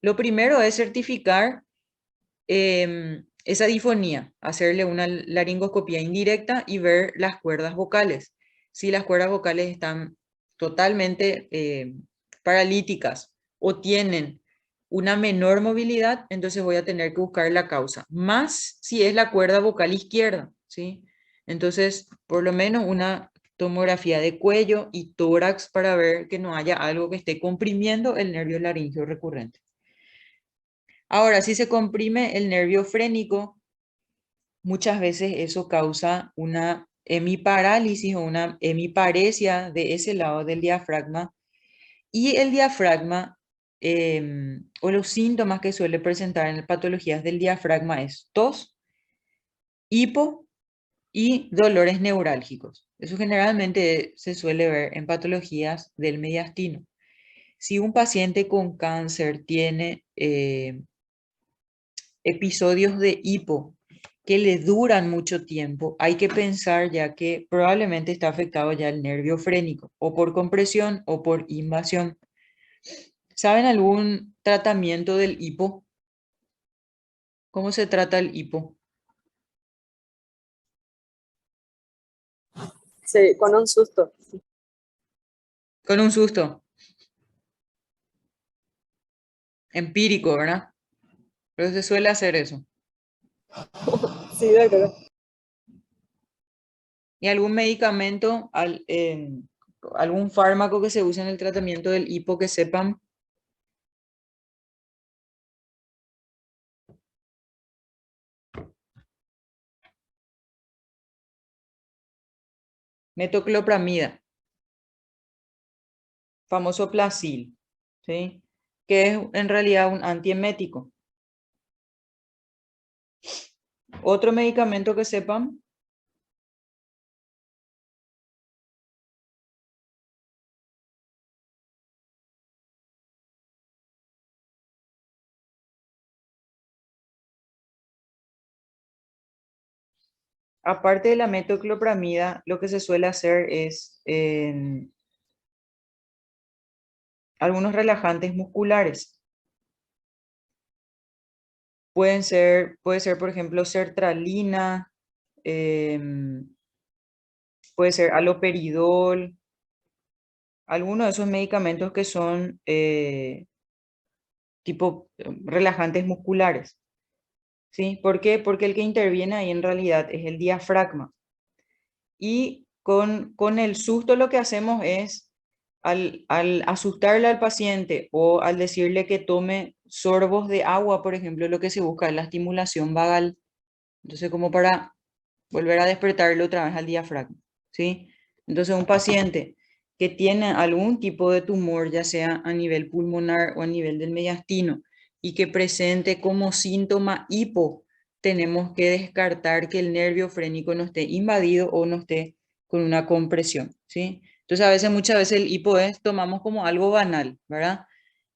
Lo primero es certificar esa disfonía, hacerle una laringoscopía indirecta y ver las cuerdas vocales. Si las cuerdas vocales están totalmente paralíticas o tienen una menor movilidad, entonces voy a tener que buscar la causa, más si es la cuerda vocal izquierda, ¿sí? Entonces, por lo menos una tomografía de cuello y tórax para ver que no haya algo que esté comprimiendo el nervio laringio recurrente. Ahora, si se comprime el nervio frénico, muchas veces eso causa una hemiparálisis o una hemiparesia de ese lado del diafragma. Y el diafragma, o los síntomas que suele presentar en las patologías del diafragma es tos, hipo y dolores neurálgicos. Eso generalmente se suele ver en patologías del mediastino. Si un paciente con cáncer tiene episodios de hipo que le duran mucho tiempo, hay que pensar ya que probablemente está afectado ya el nervio frénico, o por compresión o por invasión. ¿Saben algún tratamiento del hipo? ¿Cómo se trata el hipo? Sí, con un susto. Con un susto. Empírico, ¿verdad? Pero se suele hacer eso. Sí, doctor. ¿Y algún medicamento, algún fármaco que se use en el tratamiento del hipo que sepan? Metoclopramida, famoso Placil, ¿sí? Que es en realidad un antiemético. Otro medicamento que sepan. Aparte de la metoclopramida, lo que se suele hacer es algunos relajantes musculares. Puede ser, por ejemplo, sertralina, puede ser haloperidol, algunos de esos medicamentos que son tipo relajantes musculares. ¿Sí? ¿Por qué? Porque el que interviene ahí en realidad es el diafragma. Y con el susto lo que hacemos es, al asustarle al paciente o al decirle que tome sorbos de agua, por ejemplo, lo que se busca es la estimulación vagal. Entonces, como para volver a despertarlo otra vez al diafragma, ¿sí? Entonces, un paciente que tiene algún tipo de tumor, ya sea a nivel pulmonar o a nivel del mediastino, y que presente como síntoma hipo, tenemos que descartar que el nervio frénico no esté invadido o no esté con una compresión, ¿sí? Entonces, muchas veces el hipo tomamos como algo banal, ¿verdad?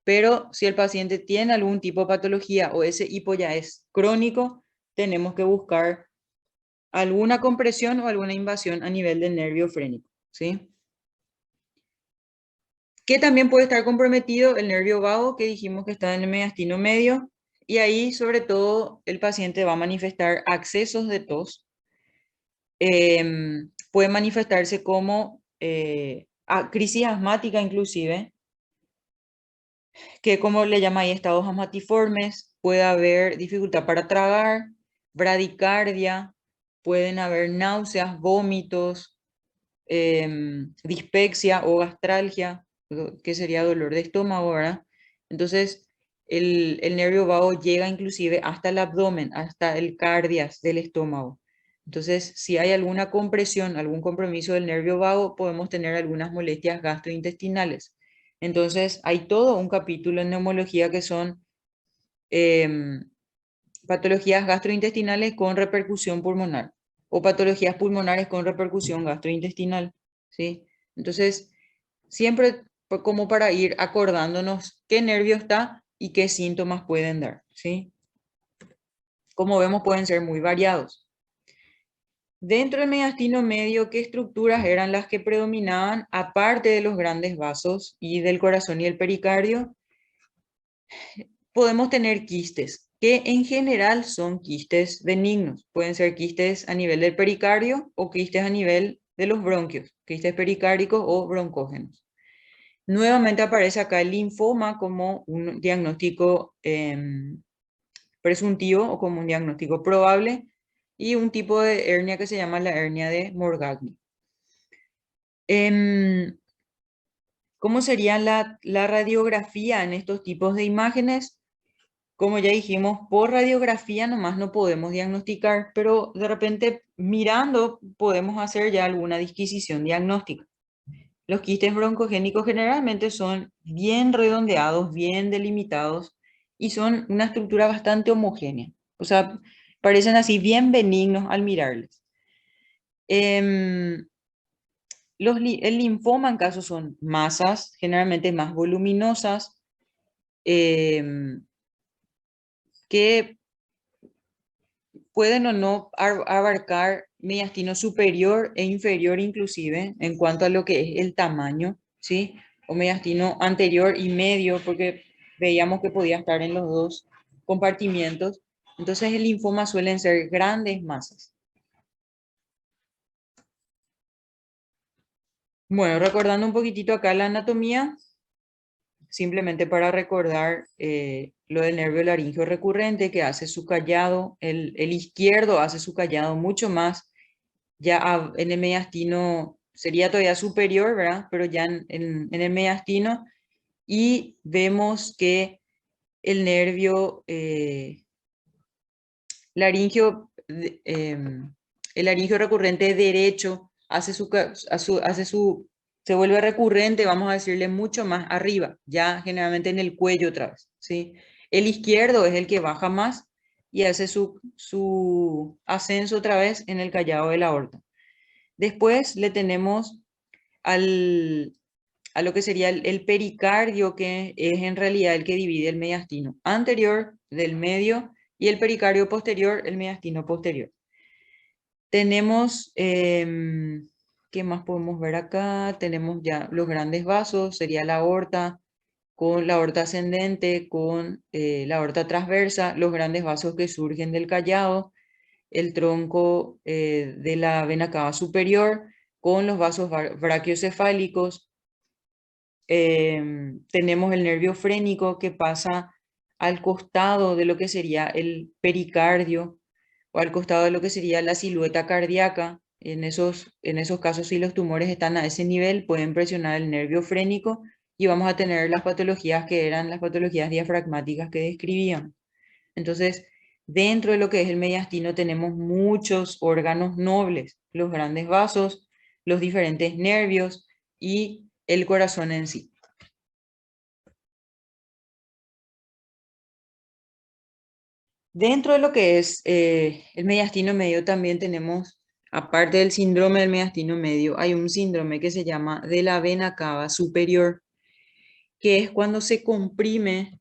Pero si el paciente tiene algún tipo de patología o ese hipo ya es crónico, tenemos que buscar alguna compresión o alguna invasión a nivel del nervio frénico, ¿sí? Que también puede estar comprometido el nervio vago, que dijimos que está en el mediastino medio, y ahí sobre todo el paciente va a manifestar accesos de tos, puede manifestarse como crisis asmática inclusive, que como le llama ahí estados asmatiformes, puede haber dificultad para tragar, bradicardia, pueden haber náuseas, vómitos, dispepsia o gastralgia, que sería dolor de estómago, ¿verdad? Entonces, el nervio vago llega inclusive hasta el abdomen, hasta el cardias del estómago. Entonces, si hay alguna compresión, algún compromiso del nervio vago, podemos tener algunas molestias gastrointestinales. Entonces, hay todo un capítulo en neumología que son patologías gastrointestinales con repercusión pulmonar o patologías pulmonares con repercusión gastrointestinal, ¿sí? Entonces, siempre como para ir acordándonos qué nervio está y qué síntomas pueden dar, ¿sí? Como vemos, pueden ser muy variados. Dentro del mediastino medio, ¿qué estructuras eran las que predominaban aparte de los grandes vasos y del corazón y el pericardio? Podemos tener quistes, que en general son quistes benignos. Pueden ser quistes a nivel del pericardio o quistes a nivel de los bronquios, quistes pericárdicos o broncógenos. Nuevamente aparece acá el linfoma como un diagnóstico presuntivo o como un diagnóstico probable y un tipo de hernia que se llama la hernia de Morgagni. ¿Cómo sería la radiografía en estos tipos de imágenes? Como ya dijimos, por radiografía nomás no podemos diagnosticar, pero de repente mirando podemos hacer ya alguna disquisición diagnóstica. Los quistes broncogénicos generalmente son bien redondeados, bien delimitados y son una estructura bastante homogénea. O sea, parecen así bien benignos al mirarles. El linfoma en caso son masas, generalmente más voluminosas, que pueden o no abarcar mediastino superior e inferior inclusive en cuanto a lo que es el tamaño, ¿sí? O mediastino anterior y medio, porque veíamos que podía estar en los dos compartimientos. Entonces el linfoma suelen ser grandes masas. Bueno, recordando un poquitito acá la anatomía, simplemente para recordar lo del nervio laríngeo recurrente que hace su callado, el izquierdo hace su callado mucho más, ya en el mediastino sería todavía superior, ¿verdad? Pero ya en el mediastino, y vemos que el nervio laringio, el laringio recurrente derecho se vuelve recurrente, vamos a decirle, mucho más arriba, ya generalmente en el cuello otra vez, ¿sí? El izquierdo es el que baja más y hace su ascenso otra vez en el callado de la aorta. Después le tenemos a lo que sería el pericardio, que es en realidad el que divide el mediastino anterior del medio y el pericardio posterior, el mediastino posterior. Tenemos, ¿qué más podemos ver acá? Tenemos ya los grandes vasos, sería la aorta, con la aorta ascendente, con la aorta transversa, los grandes vasos que surgen del callado, el tronco de la vena cava superior, con los vasos brachiocefálicos. Tenemos el nervio frénico que pasa al costado de lo que sería el pericardio o al costado de lo que sería la silueta cardíaca. En esos casos, si los tumores están a ese nivel, pueden presionar el nervio frénico y vamos a tener las patologías que eran las patologías diafragmáticas que describían. Entonces, dentro de lo que es el mediastino tenemos muchos órganos nobles, los grandes vasos, los diferentes nervios y el corazón en sí. Dentro de lo que es el mediastino medio también tenemos, aparte del síndrome del mediastino medio, hay un síndrome que se llama de la vena cava superior, que es cuando se comprime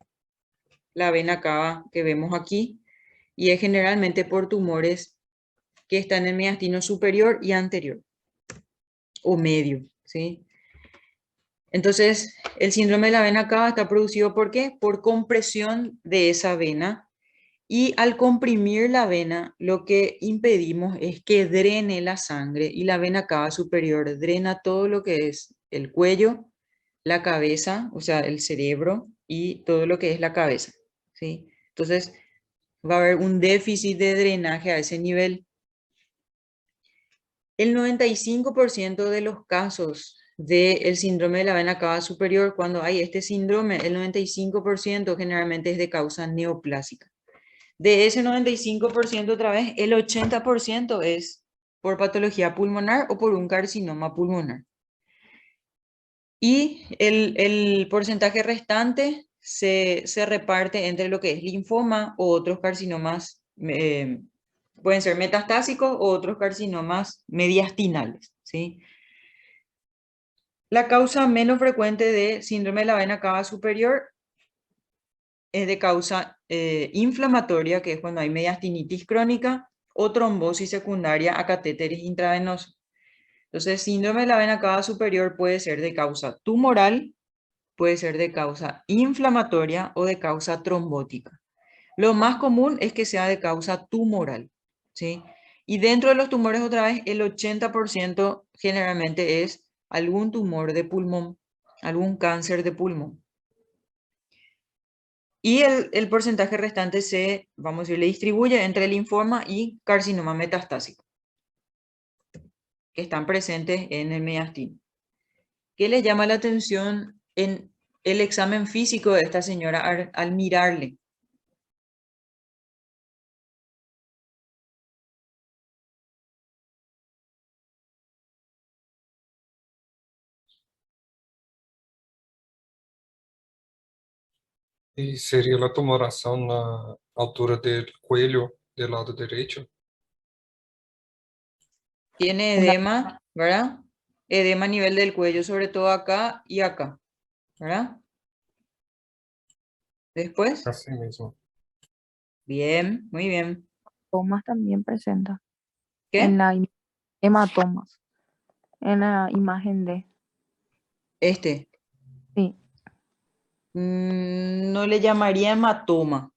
la vena cava que vemos aquí, y es generalmente por tumores que están en el mediastino superior y anterior, o medio, ¿sí? Entonces, el síndrome de la vena cava está producido ¿por qué? Por compresión de esa vena. Y al comprimir la vena, lo que impedimos es que drene la sangre y la vena cava superior drena todo lo que es el cuello, la cabeza, o sea, el cerebro y todo lo que es la cabeza, ¿sí? Entonces, va a haber un déficit de drenaje a ese nivel. El 95% de los casos del síndrome de la vena cava superior. Cuando hay este síndrome, el 95% generalmente es de causa neoplásica. De ese 95% otra vez, el 80% es por patología pulmonar o por un carcinoma pulmonar. Y el porcentaje restante se reparte entre lo que es linfoma o otros carcinomas, pueden ser metastásicos o otros carcinomas mediastinales, ¿sí? La causa menos frecuente de síndrome de la vena cava superior es de causa inflamatoria, que es cuando hay mediastinitis crónica, o trombosis secundaria a catéteres intravenosos. Entonces, síndrome de la vena cava superior puede ser de causa tumoral, puede ser de causa inflamatoria o de causa trombótica. Lo más común es que sea de causa tumoral, ¿sí? Y dentro de los tumores, otra vez, el 80% generalmente es algún tumor de pulmón, algún cáncer de pulmón. Y el porcentaje restante se, vamos a decir, le distribuye entre linfoma y carcinoma metastásico, que están presentes en el mediastino. ¿Qué les llama la atención en el examen físico de esta señora al mirarle? E seria a tumoração na altura do coelho do lado direito? Tiene Una- edema, ¿verdad? Edema a nivel del cuello, sobre todo acá y acá, ¿verdad? Después, Assim mesmo. bien, muy bien. Hematomas también presenta en ¿Qué? la hematomas, en la imagen de, Este. sí, No le llamaría hematoma.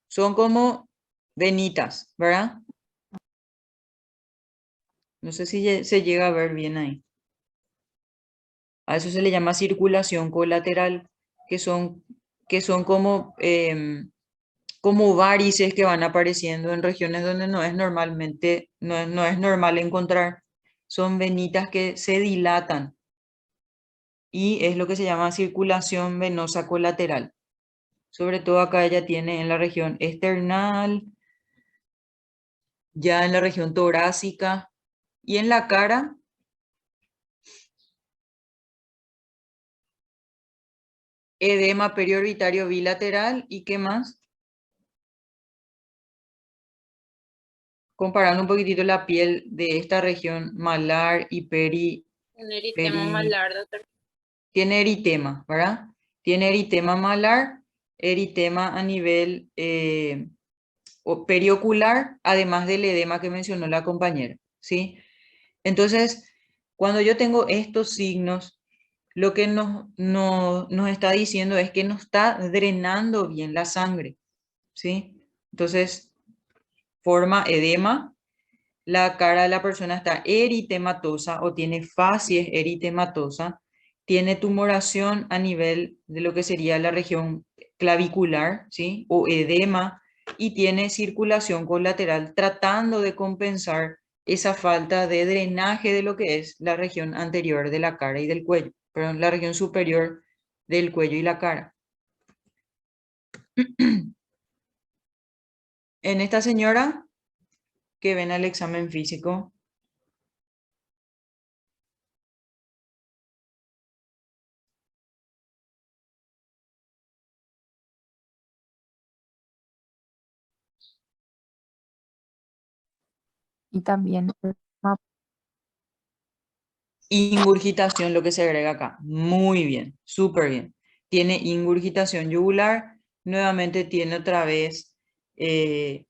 Son como venitas, ¿verdad? No sé si se llega a ver bien ahí. A eso se le llama circulación colateral, que son, que son como varices que van apareciendo en regiones donde no es normalmente, no es normal encontrar. Son venitas que se dilatan y es lo que se llama circulación venosa colateral. Sobre todo acá ella tiene en la región esternal, ya en la región torácica y en la cara, edema periorbitario bilateral y ¿qué más? Comparando un poquitito la piel de esta región malar y Un eritema malar, doctor. tiene eritema, ¿verdad? Tiene eritema malar, eritema a nivel periocular, además del edema que mencionó la compañera, ¿sí? Entonces, cuando yo tengo estos signos, lo que nos está diciendo es que no está drenando bien la sangre, ¿sí? Entonces, forma edema, la cara de la persona está eritematosa o tiene facies eritematosa, tiene tumoración a nivel de lo que sería la región clavicular, ¿sí? O edema, y tiene circulación colateral tratando de compensar esa falta de drenaje de lo que es la región anterior de la cara y del cuello, perdón, la región superior del cuello y la cara. En esta señora que ven al examen físico, y también ingurgitación, lo que se agrega acá. Muy bien, súper bien. Tiene ingurgitación yugular, nuevamente tiene otra vez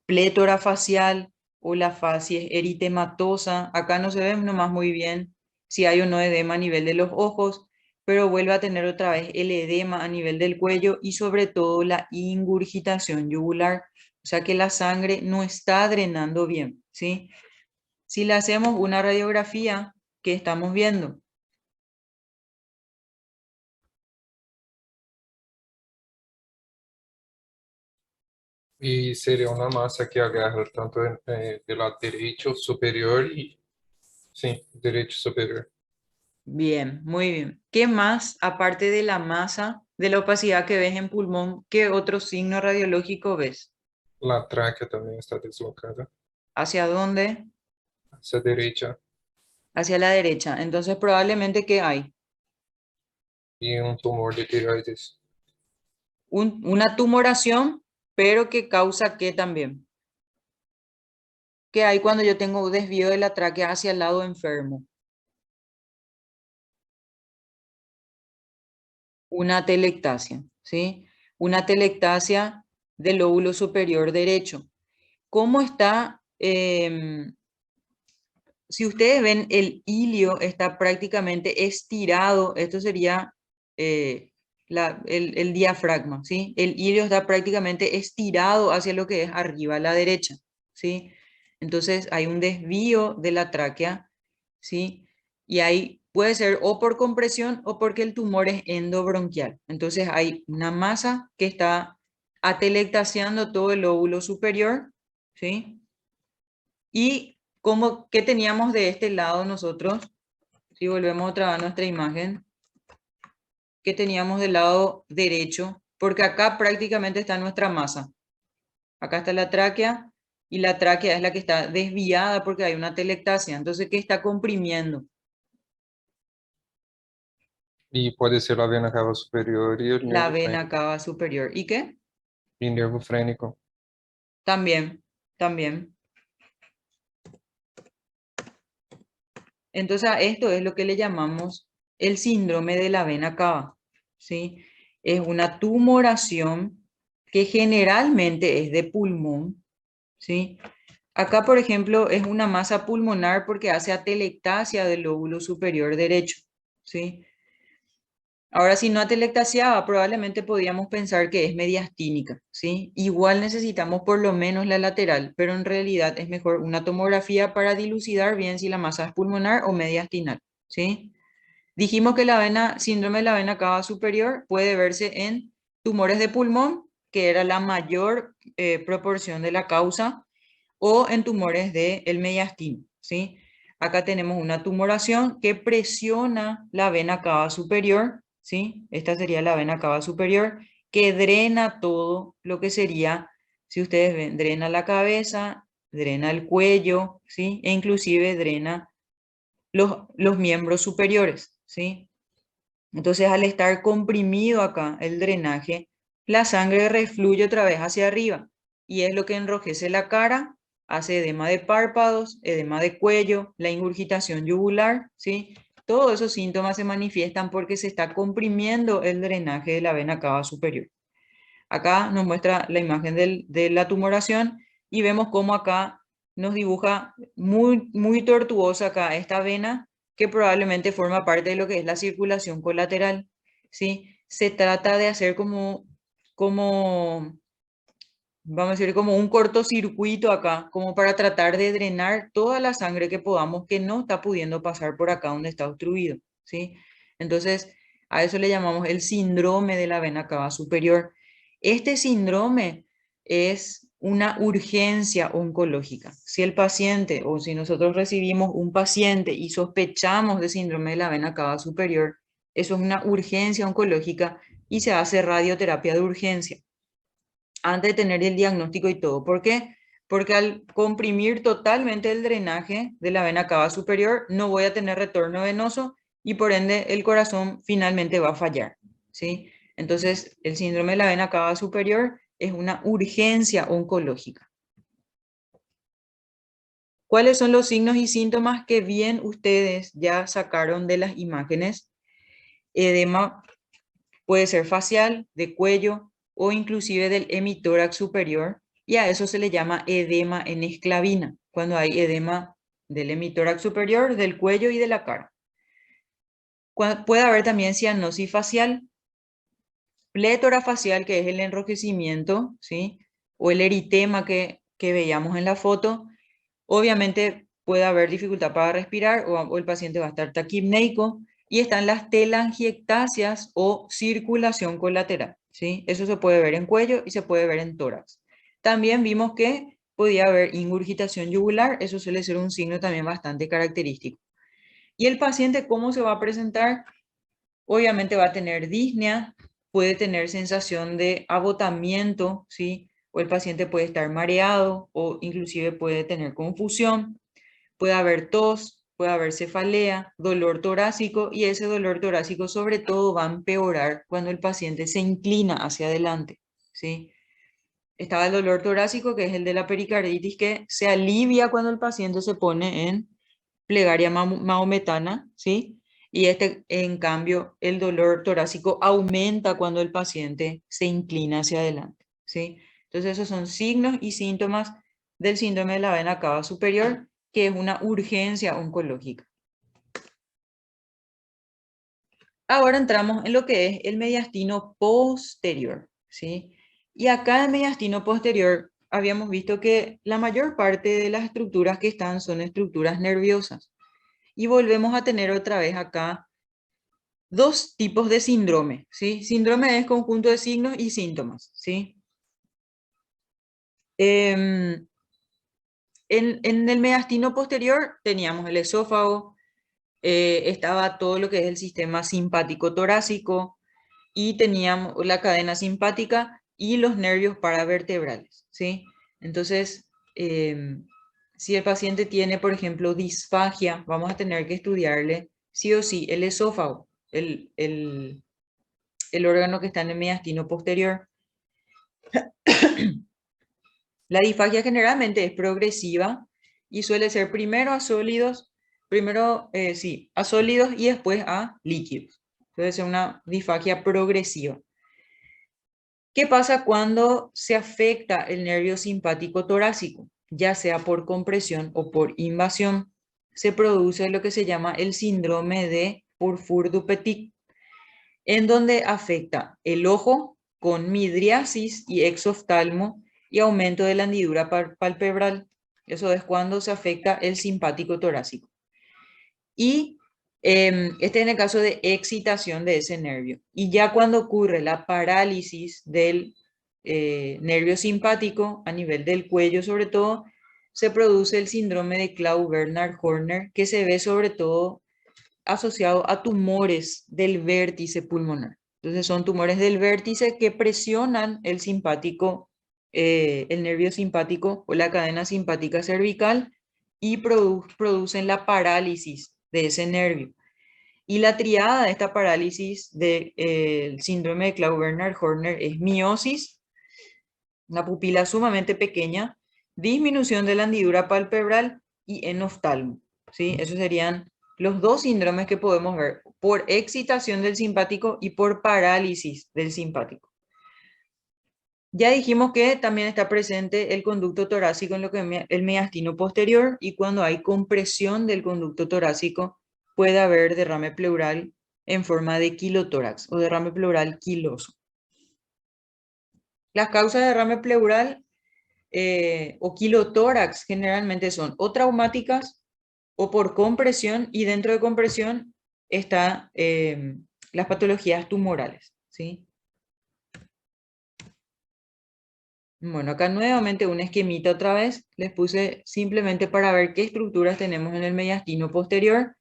plétora facial o la facies eritematosa. Acá no se ve nomás muy bien si hay o no edema a nivel de los ojos, pero vuelve a tener otra vez el edema a nivel del cuello y sobre todo la ingurgitación yugular. O sea que la sangre no está drenando bien, ¿sí? Si le hacemos una radiografía, ¿qué estamos viendo? E seria uma massa que agarra tanto do lado direito superior e, sim, direito superior. Bien, muy bien. ¿Qué más, aparte de la masa, de la opacidad que ves en pulmón, qué otro signo radiológico ves? La tráquea también está deslocada ¿Hacia dónde? hacia derecha Hacia la derecha. Entonces, probablemente, ¿qué hay? y un tumor de tiroides. Una tumoración, pero que causa ¿qué también? ¿Qué hay cuando yo tengo un desvío de la tráquea hacia el lado enfermo? Una atelectasia, ¿sí? Una atelectasia del lóbulo superior derecho. ¿Cómo está? Si ustedes ven, el ilio está prácticamente estirado. Esto sería el diafragma, ¿sí? El ilio está prácticamente estirado hacia lo que es arriba a la derecha, ¿sí? Entonces hay un desvío de la tráquea, ¿sí? Y ahí puede ser o por compresión o porque el tumor es endobronquial. Entonces hay una masa que está atelectasiando todo el lóbulo superior, ¿sí? Y como que teníamos de este lado nosotros, si volvemos otra vez a nuestra imagen, que teníamos del lado derecho, porque acá prácticamente está nuestra masa. Acá está la tráquea y la tráquea es la que está desviada porque hay una telectasia. Entonces, ¿qué está comprimiendo? Y puede ser la vena cava superior y el La nervio vena frénico. cava superior. ¿Y qué? Y nervio frénico. También, también. Entonces, a esto es lo que le llamamos el síndrome de la vena cava, ¿sí? Es una tumoración que generalmente es de pulmón, ¿sí? Acá, por ejemplo, es una masa pulmonar porque hace atelectasia del lóbulo superior derecho, ¿sí? Ahora, si no atelectasiaba, probablemente podríamos pensar que es mediastínica, ¿sí? Igual necesitamos por lo menos la lateral, pero en realidad es mejor una tomografía para dilucidar bien si la masa es pulmonar o mediastinal, ¿sí? Dijimos que la vena, síndrome de la vena cava superior puede verse en tumores de pulmón, que era la mayor proporción de la causa, o en tumores del mediastino, ¿sí? Acá tenemos una tumoración que presiona la vena cava superior, ¿sí? Esta sería la vena cava superior, que drena todo lo que sería, si ustedes ven, drena la cabeza, drena el cuello, ¿sí? E inclusive drena los miembros superiores, ¿sí? Entonces, al estar comprimido acá el drenaje, la sangre refluye otra vez hacia arriba y es lo que enrojece la cara, hace edema de párpados, edema de cuello, la ingurgitación yugular, ¿sí? Todos esos síntomas se manifiestan porque se está comprimiendo el drenaje de la vena cava superior. Acá nos muestra la imagen de la tumoración y vemos cómo acá nos dibuja muy tortuosa acá esta vena que probablemente forma parte de lo que es la circulación colateral, ¿sí? Se trata de hacer vamos a decir, como un cortocircuito acá, como para tratar de drenar toda la sangre que podamos, que no está pudiendo pasar por acá donde está obstruido, ¿sí? Entonces, a eso le llamamos el síndrome de la vena cava superior. Este síndrome es una urgencia oncológica. Si el paciente o si nosotros recibimos un paciente y sospechamos de síndrome de la vena cava superior, eso es una urgencia oncológica y se hace radioterapia de urgencia antes de tener el diagnóstico y todo. ¿Por qué? Porque al comprimir totalmente el drenaje de la vena cava superior, no voy a tener retorno venoso y por ende el corazón finalmente va a fallar, ¿sí? Entonces, el síndrome de la vena cava superior es una urgencia oncológica. ¿Cuáles son los signos y síntomas que bien ustedes ya sacaron de las imágenes? Edema puede ser facial, de cuello o inclusive del hemitórax superior, y a eso se le llama edema en esclavina, cuando hay edema del hemitórax superior, del cuello y de la cara. Puede haber también cianosis facial, plétora facial, que es el enrojecimiento, ¿sí? O el eritema que veíamos en la foto. Obviamente puede haber dificultad para respirar o el paciente va a estar taquipneico, y están las telangiectasias o circulación colateral, ¿sí? Eso se puede ver en cuello y se puede ver en tórax. También vimos que podía haber ingurgitación yugular, eso suele ser un signo también bastante característico. ¿Y el paciente cómo se va a presentar? Obviamente va a tener disnea, puede tener sensación de agotamiento, ¿sí? O el paciente puede estar mareado o inclusive puede tener confusión, puede haber tos, puede haber cefalea, dolor torácico y ese dolor torácico sobre todo va a empeorar cuando el paciente se inclina hacia adelante, ¿sí? Estaba el dolor torácico, que es el de la pericarditis, que se alivia cuando el paciente se pone en plegaria mahometana, ¿sí? Y este, en cambio, el dolor torácico aumenta cuando el paciente se inclina hacia adelante, ¿sí? Entonces, esos son signos y síntomas del síndrome de la vena cava superior, que es una urgencia oncológica. Ahora entramos en lo que es el mediastino posterior, ¿sí? Y acá en el mediastino posterior habíamos visto que la mayor parte de las estructuras que están son estructuras nerviosas. Y volvemos a tener otra vez acá dos tipos de síndrome, ¿sí? Síndrome es conjunto de signos y síntomas, ¿sí? En el mediastino posterior teníamos el esófago, estaba todo lo que es el sistema simpático torácico y teníamos la cadena simpática y los nervios paravertebrales, ¿sí? Entonces, si el paciente tiene, por ejemplo, disfagia, vamos a tener que estudiarle sí o sí el esófago, el órgano que está en el mediastino posterior. La disfagia generalmente es progresiva y suele ser primero a sólidos, a sólidos y después a líquidos. Puede ser una disfagia progresiva. ¿Qué pasa cuando se afecta el nervio simpático torácico? Ya sea por compresión o por invasión, se produce lo que se llama el síndrome de Purfure-Dupetit, en donde afecta el ojo con midriasis y exoftalmo y aumento de la hendidura palpebral. Eso es cuando se afecta el simpático torácico. Y este en el caso de excitación de ese nervio. Y ya cuando ocurre la parálisis del nervio simpático a nivel del cuello sobre todo, se produce el síndrome de Claude-Bernard-Horner, que se ve sobre todo asociado a tumores del vértice pulmonar. Entonces son tumores del vértice que presionan el simpático, el nervio simpático o la cadena simpática cervical y producen la parálisis de ese nervio. Y la triada de esta parálisis del síndrome de Claude-Bernard-Horner es miosis, una pupila sumamente pequeña, disminución de la hendidura palpebral y enoftalmo, ¿sí? Esos serían los dos síndromes que podemos ver, por excitación del simpático y por parálisis del simpático. Ya dijimos que también está presente el conducto torácico en lo que es el mediastino posterior y cuando hay compresión del conducto torácico puede haber derrame pleural en forma de quilotórax o derrame pleural quiloso. Las causas de derrame pleural o quilotórax generalmente son o traumáticas o por compresión y dentro de compresión están las patologías tumorales, ¿sí? Bueno, acá nuevamente un esquemita otra vez. Les puse simplemente para ver qué estructuras tenemos en el mediastino posterior.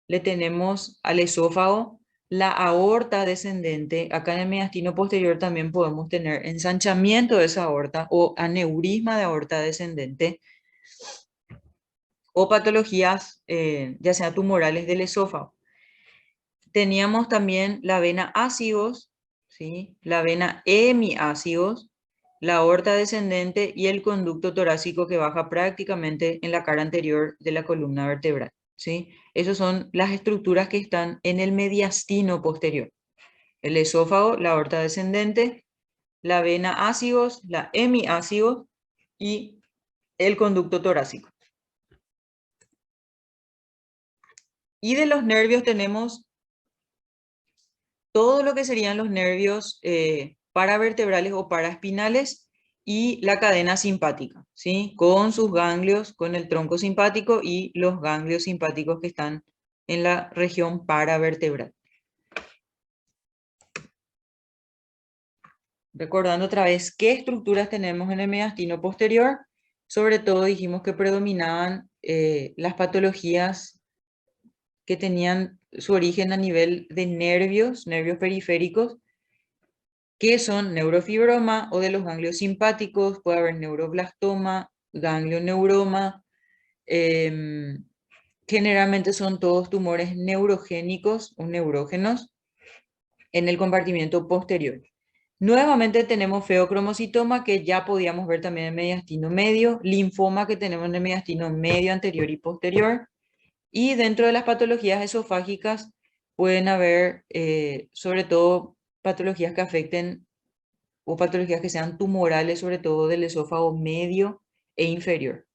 Le tenemos al esófago, la aorta descendente. Acá en el mediastino posterior también podemos tener ensanchamiento de esa aorta o aneurisma de aorta descendente o patologías ya sea tumorales del esófago. Teníamos también la vena ácidos, ¿sí? La vena hemiácidos, la aorta descendente y el conducto torácico que baja prácticamente en la cara anterior de la columna vertebral, ¿sí? Esas son las estructuras que están en el mediastino posterior. El esófago, la aorta descendente, la vena ácidos, la hemiácidos y el conducto torácico. Y de los nervios tenemos todo lo que serían los nervios paravertebrales o paraespinales y la cadena simpática, ¿sí? Con sus ganglios, con el tronco simpático y los ganglios simpáticos que están en la región paravertebral. Recordando otra vez qué estructuras tenemos en el mediastino posterior, sobre todo dijimos que predominaban las patologías que tenían su origen a nivel de nervios periféricos, que son neurofibroma o de los ganglios simpáticos, puede haber neuroblastoma, ganglioneuroma. Generalmente son todos tumores neurogénicos o neurógenos en el compartimiento posterior. Nuevamente tenemos feocromocitoma, que ya podíamos ver también en el mediastino medio, linfoma, que tenemos en el mediastino medio, anterior y posterior. Y dentro de las patologías esofágicas pueden haber, sobre todo, patologías que afecten o patologías que sean tumorales, sobre todo del esófago medio e inferior.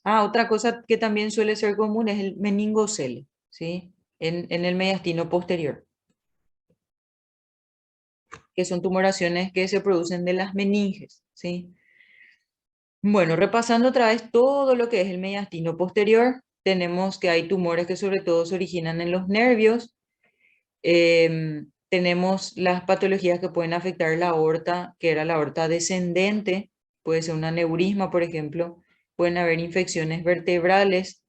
Otra cosa que también suele ser común es el meningocele, ¿sí? En el mediastino posterior, que son tumoraciones que se producen de las meninges, ¿sí? Bueno, repasando otra vez todo lo que es el mediastino posterior, tenemos que hay tumores que sobre todo se originan en los nervios. Tenemos las patologías que pueden afectar la aorta, que era la aorta descendente, puede ser un aneurisma, por ejemplo. Pueden haber infecciones vertebrales.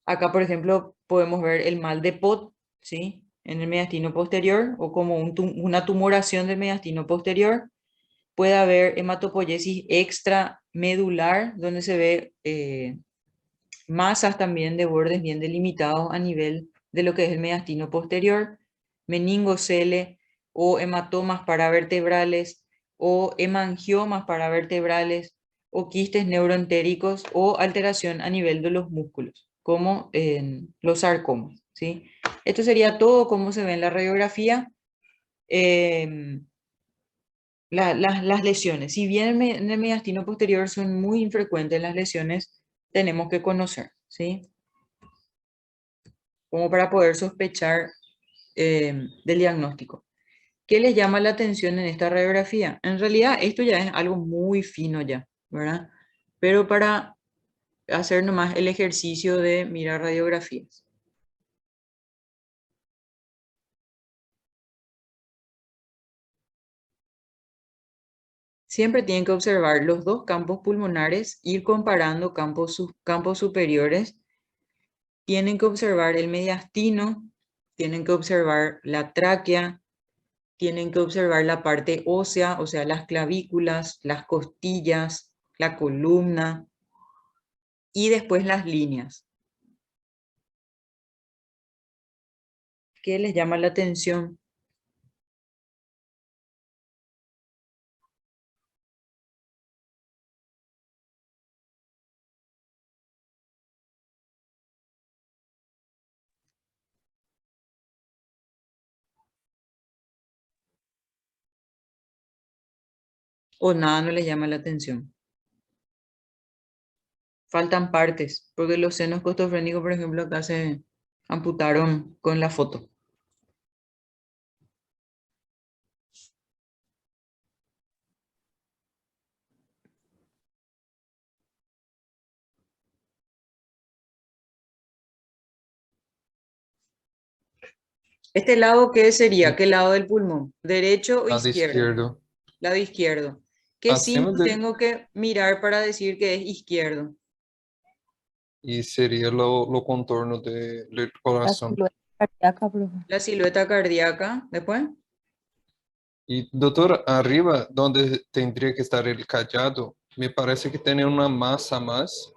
Acá, por ejemplo, podemos ver el mal de Pot, ¿sí? En el mediastino posterior, o como una tumoración del mediastino posterior. Puede haber hematopoiesis extramedular, donde se ve masas también de bordes bien delimitados a nivel de lo que es el mediastino posterior, meningocele o hematomas paravertebrales o hemangiomas paravertebrales o quistes neuroentéricos o alteración a nivel de los músculos, como en los sarcomas, ¿sí? Esto sería todo como se ve en la radiografía. Las lesiones, si bien en el mediastino posterior son muy infrecuentes las lesiones, tenemos que conocer, ¿sí? Como para poder sospechar del diagnóstico. ¿Qué les llama la atención en esta radiografía? En realidad esto ya es algo muy fino ya, ¿verdad? Pero para hacer nomás el ejercicio de mirar radiografías. Siempre tienen que observar los dos campos pulmonares, ir comparando campos superiores. Tienen que observar el mediastino, tienen que observar la tráquea, tienen que observar la parte ósea, o sea, las clavículas, las costillas, la columna y después las líneas. ¿Qué les llama la atención? ¿O nada no les llama la atención? Faltan partes, porque los senos costofrénicos, por ejemplo, acá se amputaron con la foto. ¿Este lado qué sería? ¿Qué lado del pulmón? ¿Derecho o Lado izquierdo? izquierdo. Lado izquierdo. ¿Qué Acima signo de, tengo que mirar para decir que es izquierdo? y sería lo contorno del La corazón. silueta cardíaca, profe. La silueta cardíaca, después. Y doctor, arriba, donde tendría que estar el callado, me parece que tiene una masa más.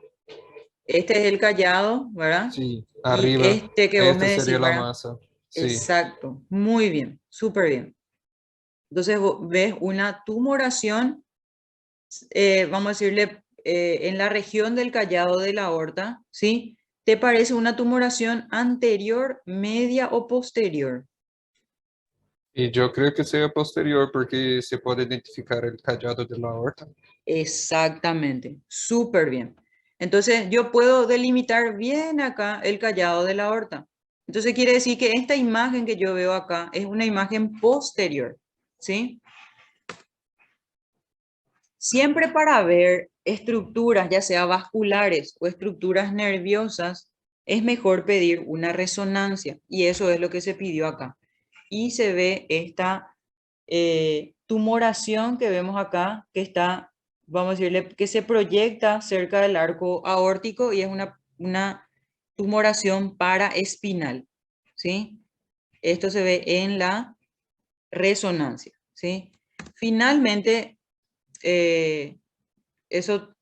Este es el callado, ¿verdad? Sí, Y arriba, este que vos me esta decís, sería la ¿verdad? masa. Sí. Exacto, muy bien, súper bien. Entonces vos ves una tumoración, vamos a decirle, en la región del callado de la aorta, ¿sí? ¿Te parece una tumoración anterior, media o posterior? Y yo creo que sea posterior porque se puede identificar el callado de la aorta. Exactamente, súper bien. Entonces yo puedo delimitar bien acá el callado de la aorta. Entonces quiere decir que esta imagen que yo veo acá es una imagen posterior, ¿sí? Siempre para ver estructuras, ya sea vasculares o estructuras nerviosas, es mejor pedir una resonancia y eso es lo que se pidió acá. Y se ve esta tumoración que vemos acá, que está vamos a decirle, que se proyecta cerca del arco aórtico y es una tumoración paraespinal, ¿sí? Esto se ve en la resonancia, ¿sí? Finalmente, eso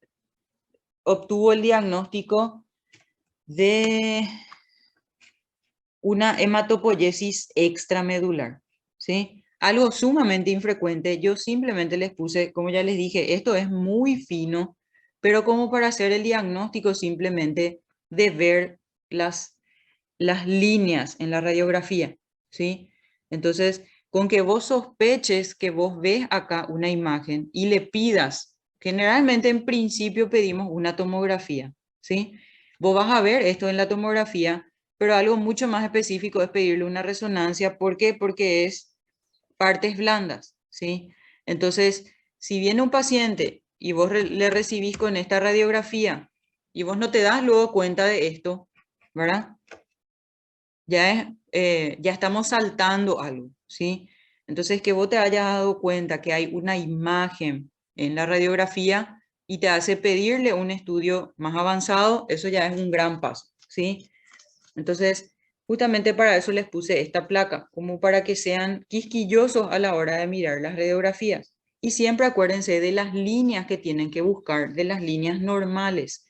obtuvo el diagnóstico de una hematopoiesis extramedular, ¿sí? Algo sumamente infrecuente. Yo simplemente les puse, como ya les dije, esto es muy fino, pero como para hacer el diagnóstico simplemente de ver las líneas en la radiografía, ¿sí? Entonces, con que vos sospeches que vos ves acá una imagen y le pidas, generalmente en principio pedimos una tomografía, ¿sí? Vos vas a ver esto en la tomografía, pero algo mucho más específico es pedirle una resonancia. ¿Por qué? Porque es partes blandas, ¿sí? Entonces, si viene un paciente y vos le recibís con esta radiografía y vos no te das luego cuenta de esto, ¿verdad? Ya estamos saltando algo, ¿sí? Entonces, que vos te hayas dado cuenta que hay una imagen en la radiografía y te hace pedirle un estudio más avanzado, eso ya es un gran paso, ¿sí? Entonces, justamente para eso les puse esta placa, como para que sean quisquillosos a la hora de mirar las radiografías. Y siempre acuérdense de las líneas que tienen que buscar, de las líneas normales.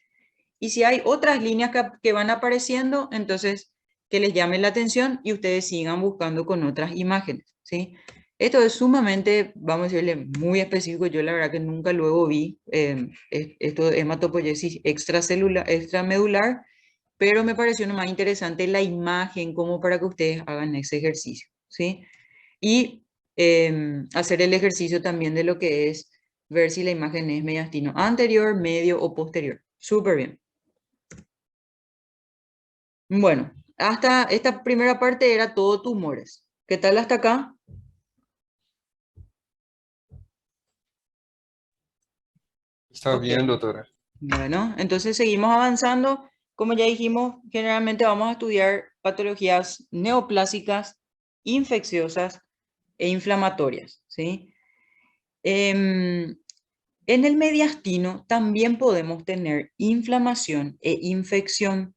Y si hay otras líneas que van apareciendo, entonces que les llame la atención y ustedes sigan buscando con otras imágenes, ¿sí? Esto es sumamente, vamos a decirle, muy específico. Yo la verdad que nunca luego vi esto de hematopoiesis extramedular, pero me pareció más interesante la imagen como para que ustedes hagan ese ejercicio, ¿sí? Y hacer el ejercicio también de lo que es ver si la imagen es mediastino anterior, medio o posterior. Súper bien. Bueno, hasta esta primera parte era todo tumores. ¿Qué tal hasta acá? Está Ok. bien, doctora. Bueno, entonces seguimos avanzando. Como ya dijimos, generalmente vamos a estudiar patologías neoplásicas, infecciosas e inflamatorias, ¿sí? En el mediastino también podemos tener inflamación e infección.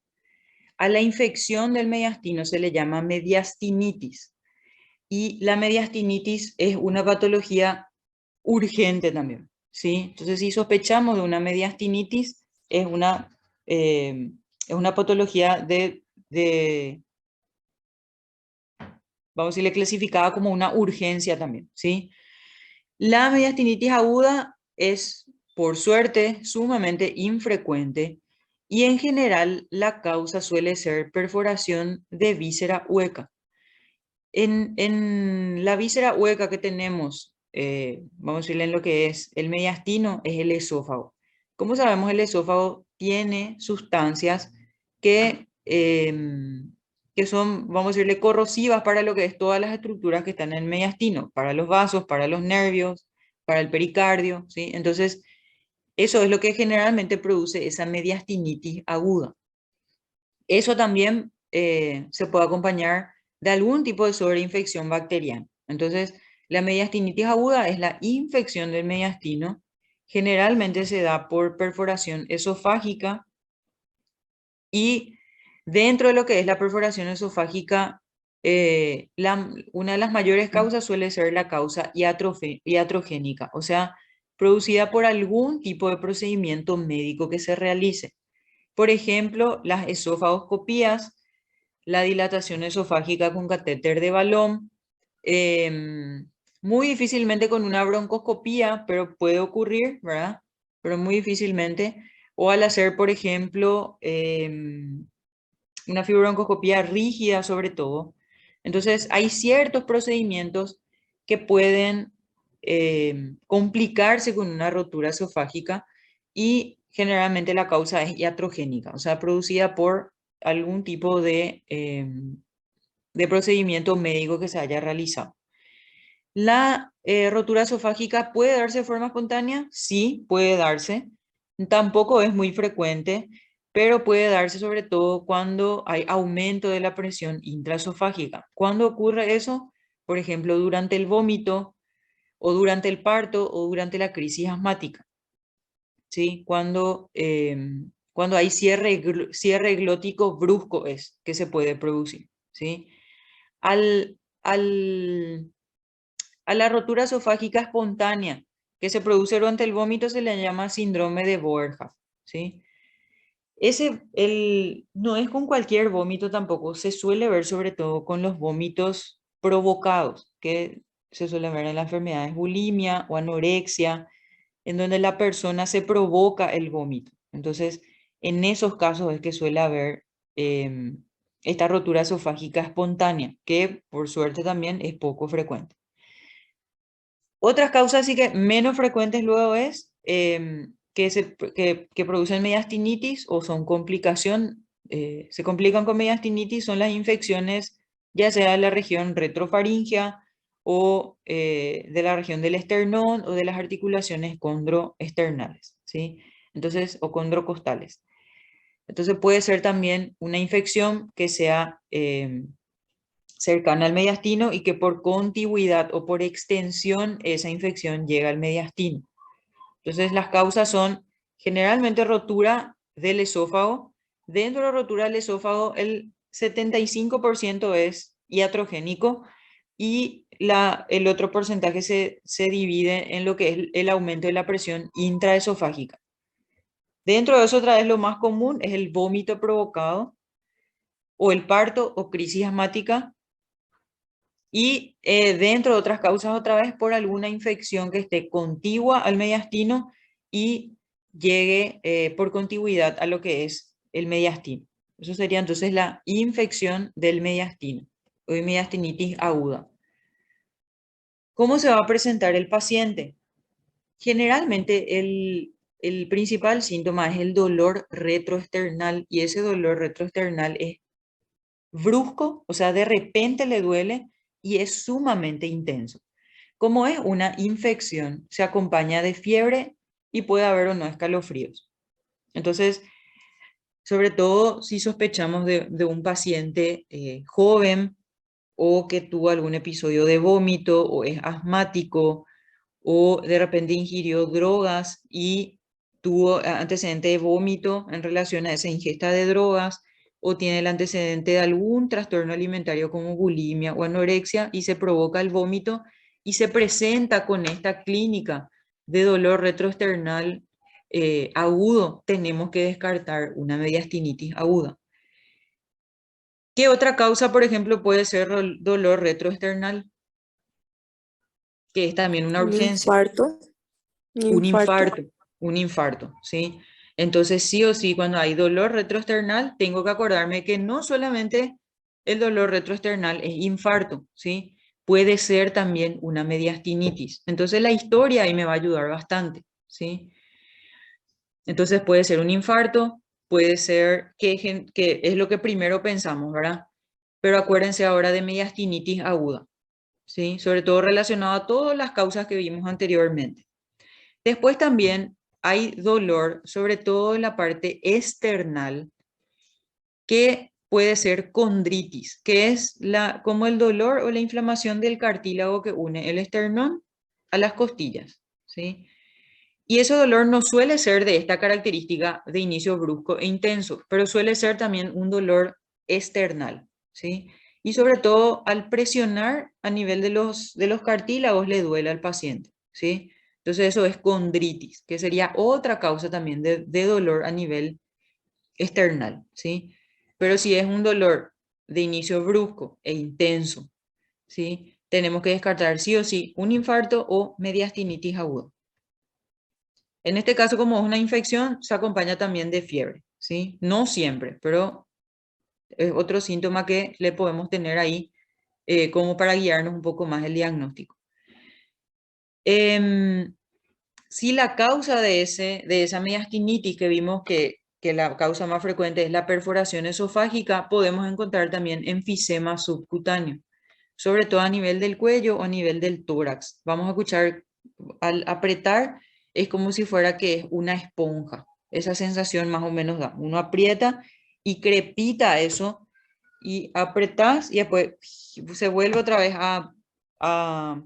A la infección del mediastino se le llama mediastinitis. Y la mediastinitis es una patología urgente también, ¿sí? Entonces, si sospechamos de una mediastinitis, eh, es una patología vamos a decirle, clasificada como una urgencia también, ¿sí? La mediastinitis aguda es, por suerte, sumamente infrecuente y en general la causa suele ser perforación de víscera hueca. En la víscera hueca que tenemos, vamos a decirle en lo que es el mediastino, es el esófago. Como sabemos, el esófago tiene sustancias que son, vamos a decirle, corrosivas para lo que es todas las estructuras que están en el mediastino, para los vasos, para los nervios, para el pericardio, ¿sí? Entonces, eso es lo que generalmente produce esa mediastinitis aguda. Eso también se puede acompañar de algún tipo de sobreinfección bacteriana. Entonces, la mediastinitis aguda es la infección del mediastino. Generalmente se da por perforación esofágica y dentro de lo que es la perforación esofágica, una de las mayores causas suele ser la causa iatrogénica, o sea, producida por algún tipo de procedimiento médico que se realice. Por ejemplo, las esofagoscopías, la dilatación esofágica con catéter de balón, muy difícilmente con una broncoscopía, pero puede ocurrir, ¿verdad? Pero muy difícilmente. O al hacer, por ejemplo, una fibrobroncoscopía rígida sobre todo. Entonces, hay ciertos procedimientos que pueden complicarse con una rotura esofágica y generalmente la causa es iatrogénica, o sea, producida por algún tipo de procedimiento médico que se haya realizado. ¿La rotura esofágica puede darse de forma espontánea? Sí, puede darse. Tampoco es muy frecuente, pero puede darse sobre todo cuando hay aumento de la presión intraesofágica. ¿Cuándo ocurre eso? Por ejemplo, durante el vómito o durante el parto o durante la crisis asmática. ¿sí? Cuando hay cierre glótico brusco es que se puede producir, ¿sí? Al, al, a la rotura esofágica espontánea que se produce durante el vómito se le llama síndrome de Borja, ¿sí? No es con cualquier vómito tampoco, se suele ver sobre todo con los vómitos provocados, que se suele ver en las enfermedades bulimia o anorexia, en donde la persona se provoca el vómito. Entonces, en esos casos es que suele haber esta rotura esofágica espontánea, que por suerte también es poco frecuente. Otras causas sí que menos frecuentes luego es que producen mediastinitis o son se complican con mediastinitis, son las infecciones ya sea de la región retrofaringea o de la región del esternón o de las articulaciones condroesternales, ¿sí? Entonces, o condrocostales. Entonces puede ser también una infección que sea cercana al mediastino y que por contigüidad o por extensión esa infección llega al mediastino. Entonces las causas son generalmente rotura del esófago. Dentro de la rotura del esófago el 75% es iatrogénico y el otro porcentaje se divide en lo que es el aumento de la presión intraesofágica. Dentro de eso otra vez lo más común es el vómito provocado o el parto o crisis asmática. Y dentro de otras causas, otra vez por alguna infección que esté contigua al mediastino y llegue por contigüidad a lo que es el mediastino. Eso sería entonces la infección del mediastino o mediastinitis aguda. ¿Cómo se va a presentar el paciente? Generalmente el principal síntoma es el dolor retroesternal y ese dolor retroesternal es brusco, o sea, de repente le duele y es sumamente intenso. Como es una infección, se acompaña de fiebre y puede haber o no escalofríos. Entonces, sobre todo si sospechamos de un paciente joven o que tuvo algún episodio de vómito o es asmático o de repente ingirió drogas y tuvo antecedente de vómito en relación a esa ingesta de drogas o tiene el antecedente de algún trastorno alimentario como bulimia o anorexia y se provoca el vómito y se presenta con esta clínica de dolor retroesternal agudo, tenemos que descartar una mediastinitis aguda. ¿Qué otra causa, por ejemplo, puede ser dolor retroesternal? Que es también una Un urgencia. infarto. Un infarto, ¿sí? Entonces, sí o sí, cuando hay dolor retroesternal, tengo que acordarme que no solamente el dolor retroesternal es infarto, ¿sí? Puede ser también una mediastinitis. Entonces, la historia ahí me va a ayudar bastante, ¿sí? Entonces, puede ser un infarto, puede ser que es lo que primero pensamos, ¿verdad? Pero acuérdense ahora de mediastinitis aguda, ¿sí? Sobre todo relacionado a todas las causas que vimos anteriormente. Después también hay dolor, sobre todo en la parte external, que puede ser condritis, que es como el dolor o la inflamación del cartílago que une el esternón a las costillas, ¿sí? Y ese dolor no suele ser de esta característica de inicio brusco e intenso, pero suele ser también un dolor external, ¿sí? Y sobre todo al presionar a nivel de los cartílagos le duele al paciente, ¿sí? Entonces eso es condritis, que sería otra causa también de dolor a nivel external, ¿sí? Pero si es un dolor de inicio brusco e intenso, ¿sí? Tenemos que descartar sí o sí un infarto o mediastinitis aguda. En este caso, como es una infección, se acompaña también de fiebre, ¿sí? No siempre, pero es otro síntoma que le podemos tener ahí como para guiarnos un poco más el diagnóstico. Si la causa de esa mediastinitis que vimos que la causa más frecuente es la perforación esofágica, podemos encontrar también enfisema subcutáneo, sobre todo a nivel del cuello o a nivel del tórax. Vamos a escuchar, al apretar, es como si fuera que es una esponja. Esa sensación más o menos da. Uno aprieta y crepita eso y apretás y después se vuelve otra vez a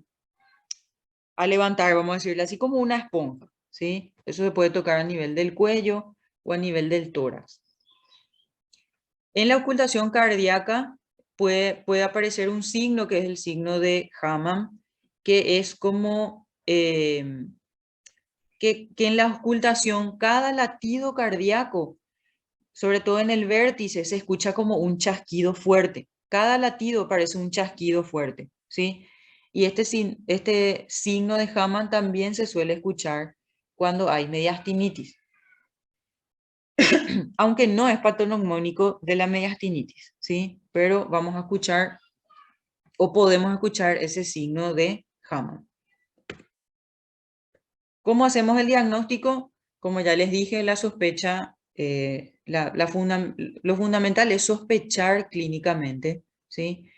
levantar, vamos a decirle así como una esponja, ¿sí? Eso se puede tocar a nivel del cuello o a nivel del tórax. En la ocultación cardíaca puede aparecer un signo que es el signo de Hammam, que es como que en la ocultación cada latido cardíaco, sobre todo en el vértice, se escucha como un chasquido fuerte. Cada latido parece un chasquido fuerte, ¿sí? Y este signo de Hammam también se suele escuchar cuando hay mediastinitis, aunque no es patognomónico de la mediastinitis, ¿sí? Pero vamos a escuchar o podemos escuchar ese signo de Hammam. ¿Cómo hacemos el diagnóstico? Como ya les dije, la sospecha, lo fundamental es sospechar clínicamente, ¿sí?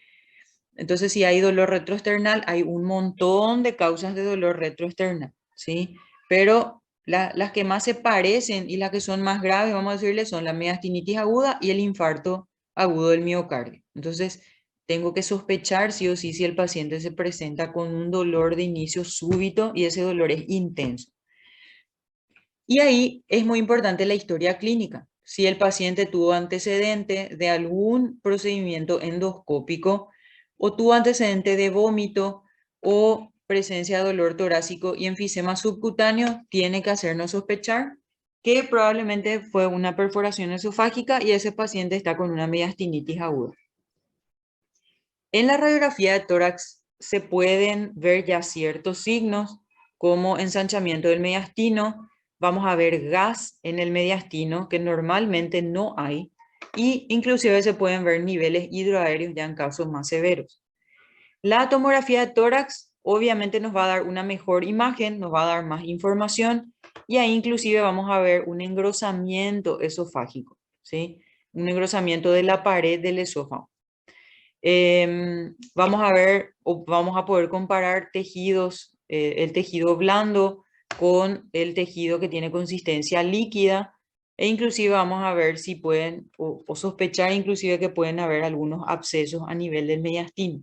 Entonces, si hay dolor retroesternal, hay un montón de causas de dolor retroesternal, ¿sí? Pero las que más se parecen y las que son más graves, vamos a decirle, son la mediastinitis aguda y el infarto agudo del miocardio. Entonces, tengo que sospechar sí o sí si el paciente se presenta con un dolor de inicio súbito y ese dolor es intenso. Y ahí es muy importante la historia clínica. Si el paciente tuvo antecedente de algún procedimiento endoscópico o tuvo antecedente de vómito o presencia de dolor torácico y enfisema subcutáneo, tiene que hacernos sospechar que probablemente fue una perforación esofágica y ese paciente está con una mediastinitis aguda. En la radiografía de tórax se pueden ver ya ciertos signos como ensanchamiento del mediastino. Vamos a ver gas en el mediastino que normalmente no hay y inclusive se pueden ver niveles hidroaéreos ya en casos más severos. La tomografía de tórax obviamente nos va a dar una mejor imagen, nos va a dar más información y ahí inclusive vamos a ver un engrosamiento esofágico, ¿sí? Un engrosamiento de la pared del esófago. Vamos a ver o vamos a poder comparar tejidos, el tejido blando con el tejido que tiene consistencia líquida e inclusive vamos a ver si pueden o sospechar inclusive que pueden haber algunos abscesos a nivel del mediastino.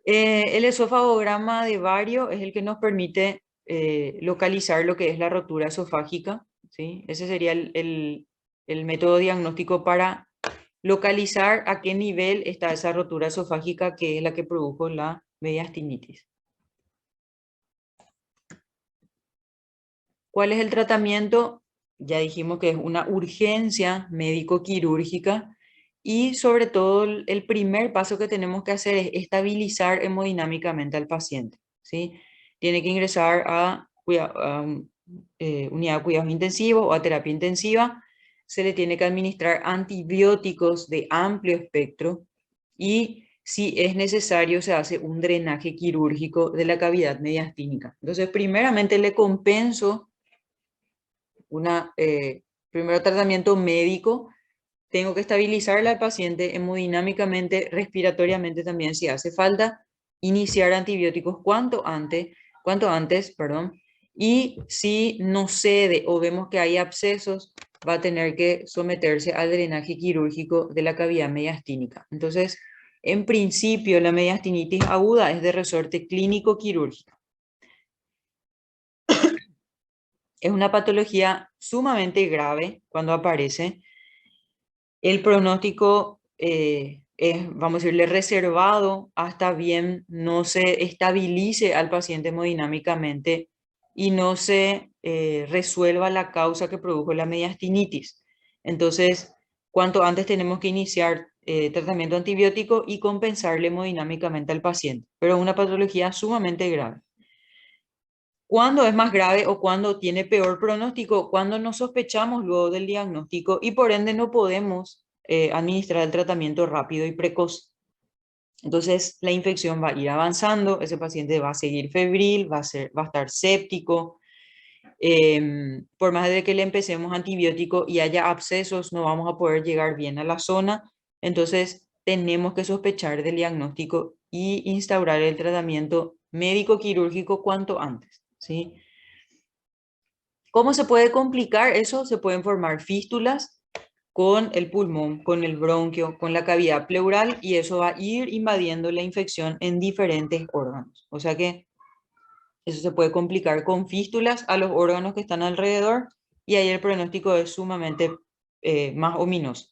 El esofagograma de Vario es el que nos permite localizar lo que es la rotura esofágica, ¿sí? Ese sería el método diagnóstico para localizar a qué nivel está esa rotura esofágica que es la que produjo la mediastinitis. ¿Cuál es el tratamiento? Ya dijimos que es una urgencia médico-quirúrgica y sobre todo el primer paso que tenemos que hacer es estabilizar hemodinámicamente al paciente, ¿sí? Tiene que ingresar a unidad de cuidados intensivos o a terapia intensiva. Se le tiene que administrar antibióticos de amplio espectro y si es necesario se hace un drenaje quirúrgico de la cavidad mediastínica. Entonces, primeramente le compenso primero tratamiento médico, tengo que estabilizar al paciente hemodinámicamente, respiratoriamente también si hace falta, iniciar antibióticos cuanto antes, perdón, y si no cede o vemos que hay abscesos, va a tener que someterse al drenaje quirúrgico de la cavidad mediastínica. Entonces, en principio, la mediastinitis aguda es de resorte clínico quirúrgico. Es una patología sumamente grave cuando aparece. El pronóstico es, vamos a decirle, reservado hasta bien no se estabilice al paciente hemodinámicamente y no se resuelva la causa que produjo la mediastinitis. Entonces, cuanto antes tenemos que iniciar tratamiento antibiótico y compensarle hemodinámicamente al paciente. Pero es una patología sumamente grave. ¿Cuándo es más grave o cuándo tiene peor pronóstico? Cuando no sospechamos luego del diagnóstico y por ende no podemos administrar el tratamiento rápido y precoz. Entonces la infección va a ir avanzando, ese paciente va a seguir febril, va a estar séptico. Por más de que le empecemos antibiótico y haya abscesos, no vamos a poder llegar bien a la zona. Entonces tenemos que sospechar del diagnóstico y instaurar el tratamiento médico-quirúrgico cuanto antes. ¿Sí? ¿Cómo se puede complicar eso? Se pueden formar fístulas con el pulmón, con el bronquio, con la cavidad pleural y eso va a ir invadiendo la infección en diferentes órganos. O sea que Eso se puede complicar con fístulas a los órganos que están alrededor y ahí el pronóstico es sumamente más ominoso.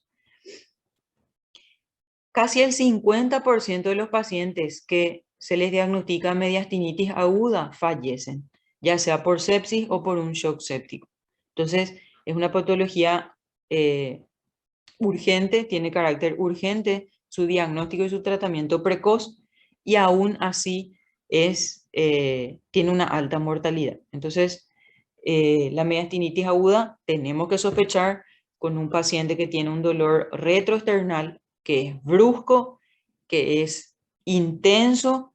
Casi el 50% de los pacientes que se les diagnostica mediastinitis aguda fallecen, ya sea por sepsis o por un shock séptico. Entonces, es una patología urgente, tiene carácter urgente su diagnóstico y su tratamiento precoz, y aún así tiene una alta mortalidad. Entonces, la mediastinitis aguda tenemos que sospechar con un paciente que tiene un dolor retroesternal, que es brusco, que es intenso,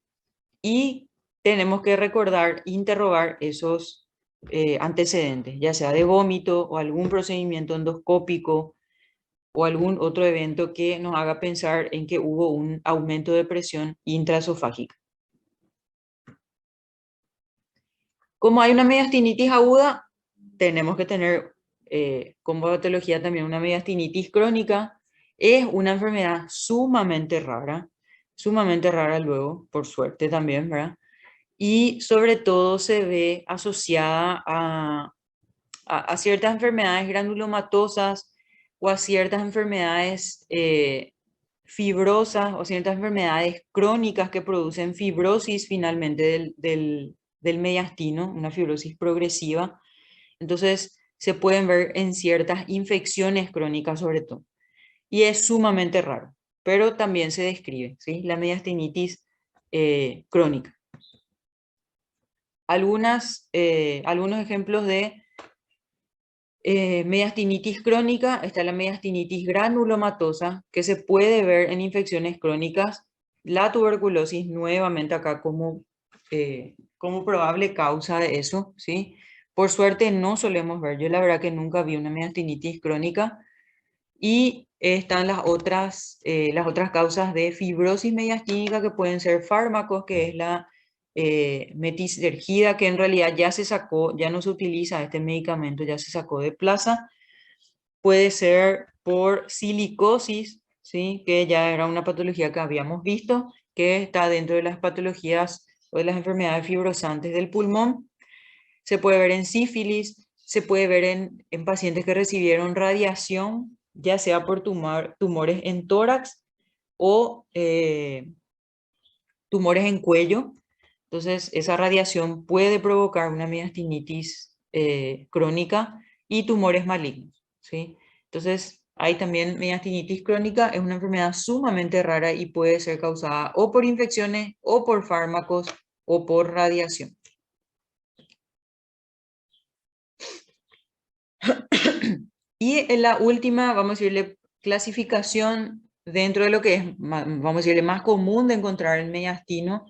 y tenemos que recordar, interrogar esos antecedentes, ya sea de vómito o algún procedimiento endoscópico o algún otro evento que nos haga pensar en que hubo un aumento de presión intraesofágica. Como hay una mediastinitis aguda, tenemos que tener como patología también una mediastinitis crónica. Es una enfermedad sumamente rara luego, por suerte también, ¿verdad? Y sobre todo se ve asociada a ciertas enfermedades granulomatosas o a ciertas enfermedades fibrosas o ciertas enfermedades crónicas que producen fibrosis finalmente del mediastino, una fibrosis progresiva. Entonces se pueden ver en ciertas infecciones crónicas sobre todo. Y es sumamente raro, pero también se describe, ¿sí? La mediastinitis crónica. Algunos ejemplos de mediastinitis crónica, está la mediastinitis granulomatosa, que se puede ver en infecciones crónicas, la tuberculosis nuevamente acá como probable causa de eso, ¿sí? Por suerte no solemos ver, yo la verdad que nunca vi una mediastinitis crónica, y están las otras causas de fibrosis mediastínica que pueden ser fármacos, que es la metisergida, que en realidad ya se sacó, ya no se utiliza este medicamento, ya se sacó de plaza. Puede ser por silicosis, ¿sí? Que ya era una patología que habíamos visto, que está dentro de las patologías o de las enfermedades fibrosantes del pulmón. Se puede ver en sífilis, se puede ver en pacientes que recibieron radiación, ya sea por tumores en tórax o tumores en cuello. Entonces, esa radiación puede provocar una mediastinitis crónica y tumores malignos, ¿sí? Entonces, hay también mediastinitis crónica, es una enfermedad sumamente rara y puede ser causada o por infecciones o por fármacos o por radiación. Y en la última, vamos a decirle, clasificación dentro de lo que es, vamos a decirle, más común de encontrar en mediastino,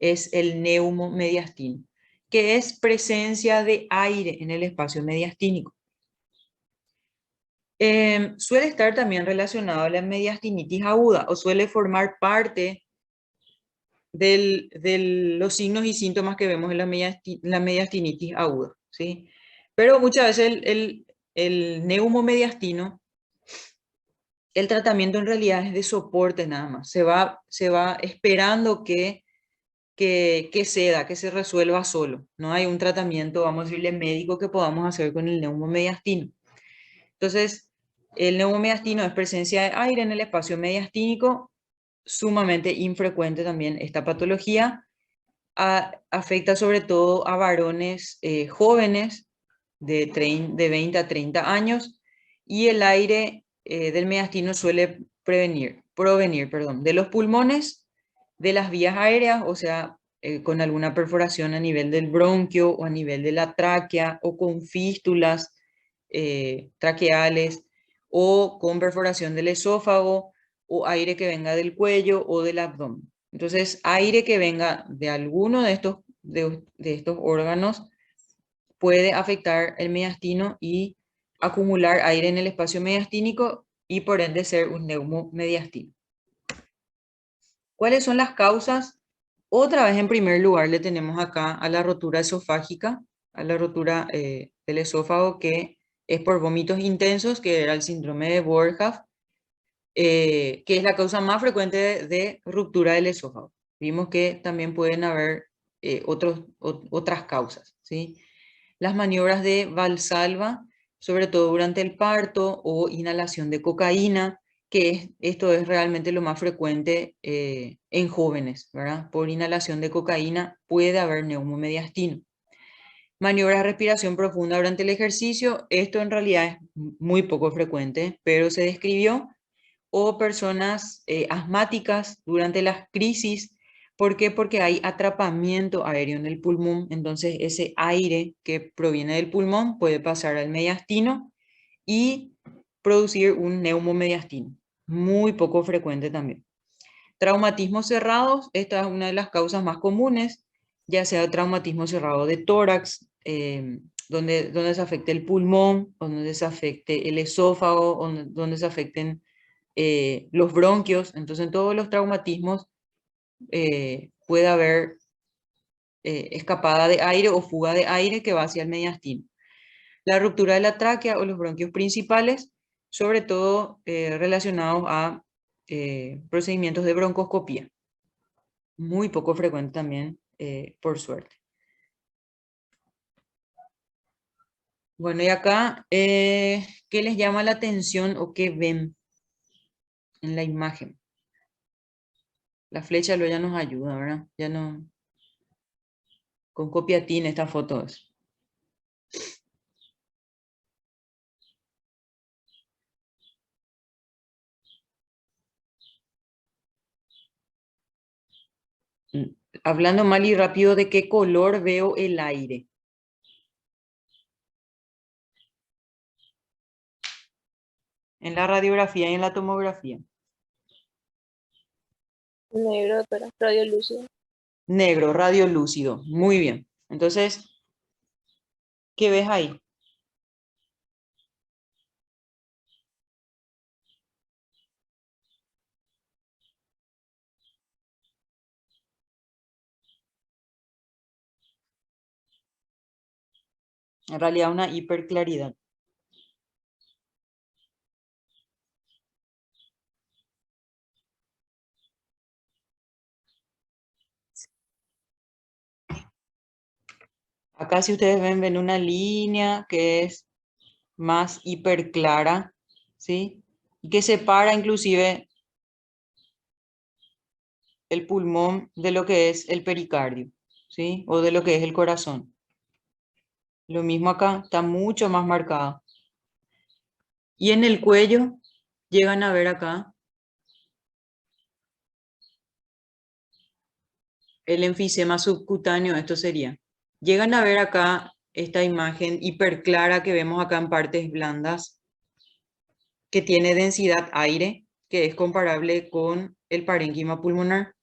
es el neumomediastino, que es presencia de aire en el espacio mediastínico. Suele estar también relacionado a la mediastinitis aguda o suele formar parte de los signos y síntomas que vemos en la mediastinitis aguda, ¿sí? Pero muchas veces el neumomediastino, el tratamiento en realidad es de soporte nada más. Se va esperando que ceda, que se resuelva solo. No hay un tratamiento, vamos a decirle, médico que podamos hacer con el neumomediastino. Entonces, el neumomediastino es presencia de aire en el espacio mediastínico, sumamente infrecuente también esta patología. Afecta sobre todo a varones jóvenes de 20 a 30 años, y el aire del mediastino suele provenir, de los pulmones, de las vías aéreas, o sea, con alguna perforación a nivel del bronquio o a nivel de la tráquea o con fístulas traqueales o con perforación del esófago o aire que venga del cuello o del abdomen. Entonces, aire que venga de alguno de estos órganos puede afectar el mediastino y acumular aire en el espacio mediastínico y por ende ser un neumomediastino. ¿Cuáles son las causas? Otra vez, en primer lugar, le tenemos acá a la rotura esofágica, a la rotura del esófago, que es por vómitos intensos, que era el síndrome de Boerhaave, que es la causa más frecuente de ruptura del esófago. Vimos que también pueden haber otras causas, ¿sí? Las maniobras de Valsalva, sobre todo durante el parto, o inhalación de cocaína, esto es realmente lo más frecuente en jóvenes, ¿verdad? Por inhalación de cocaína puede haber neumomediastino. Maniobras de respiración profunda durante el ejercicio, esto en realidad es muy poco frecuente, pero se describió. O personas asmáticas durante las crisis. ¿Por qué? Porque hay atrapamiento aéreo en el pulmón, entonces ese aire que proviene del pulmón puede pasar al mediastino y producir un neumomediastino, muy poco frecuente también. Traumatismos cerrados, esta es una de las causas más comunes, ya sea traumatismo cerrado de tórax, donde se afecte el pulmón, o donde se afecte el esófago, o donde se afecten los bronquios. Entonces en todos los traumatismos puede haber escapada de aire o fuga de aire que va hacia el mediastino. La ruptura de la tráquea o los bronquios principales, sobre todo relacionados a procedimientos de broncoscopía. Muy poco frecuente también, por suerte. Bueno, y acá, ¿qué les llama la atención o qué ven en la imagen? La flecha luego ya nos ayuda, ¿verdad? Ya no... Con copiatín estas fotos. Hablando mal y rápido, ¿de qué color veo el aire? En la radiografía y en la tomografía. Negro, doctora. Radio lúcido. Negro, radiolúcido. Muy bien. Entonces, ¿qué ves ahí? En realidad una hiperclaridad. Acá si ustedes ven una línea que es más hiperclara, ¿sí? Y que separa inclusive el pulmón de lo que es el pericardio, ¿sí? O de lo que es el corazón. Lo mismo acá, está mucho más marcado. Y en el cuello, llegan a ver acá el enfisema subcutáneo, esto sería. Llegan a ver acá esta imagen hiperclara que vemos acá en partes blandas, que tiene densidad aire, que es comparable con el parénquima pulmonar.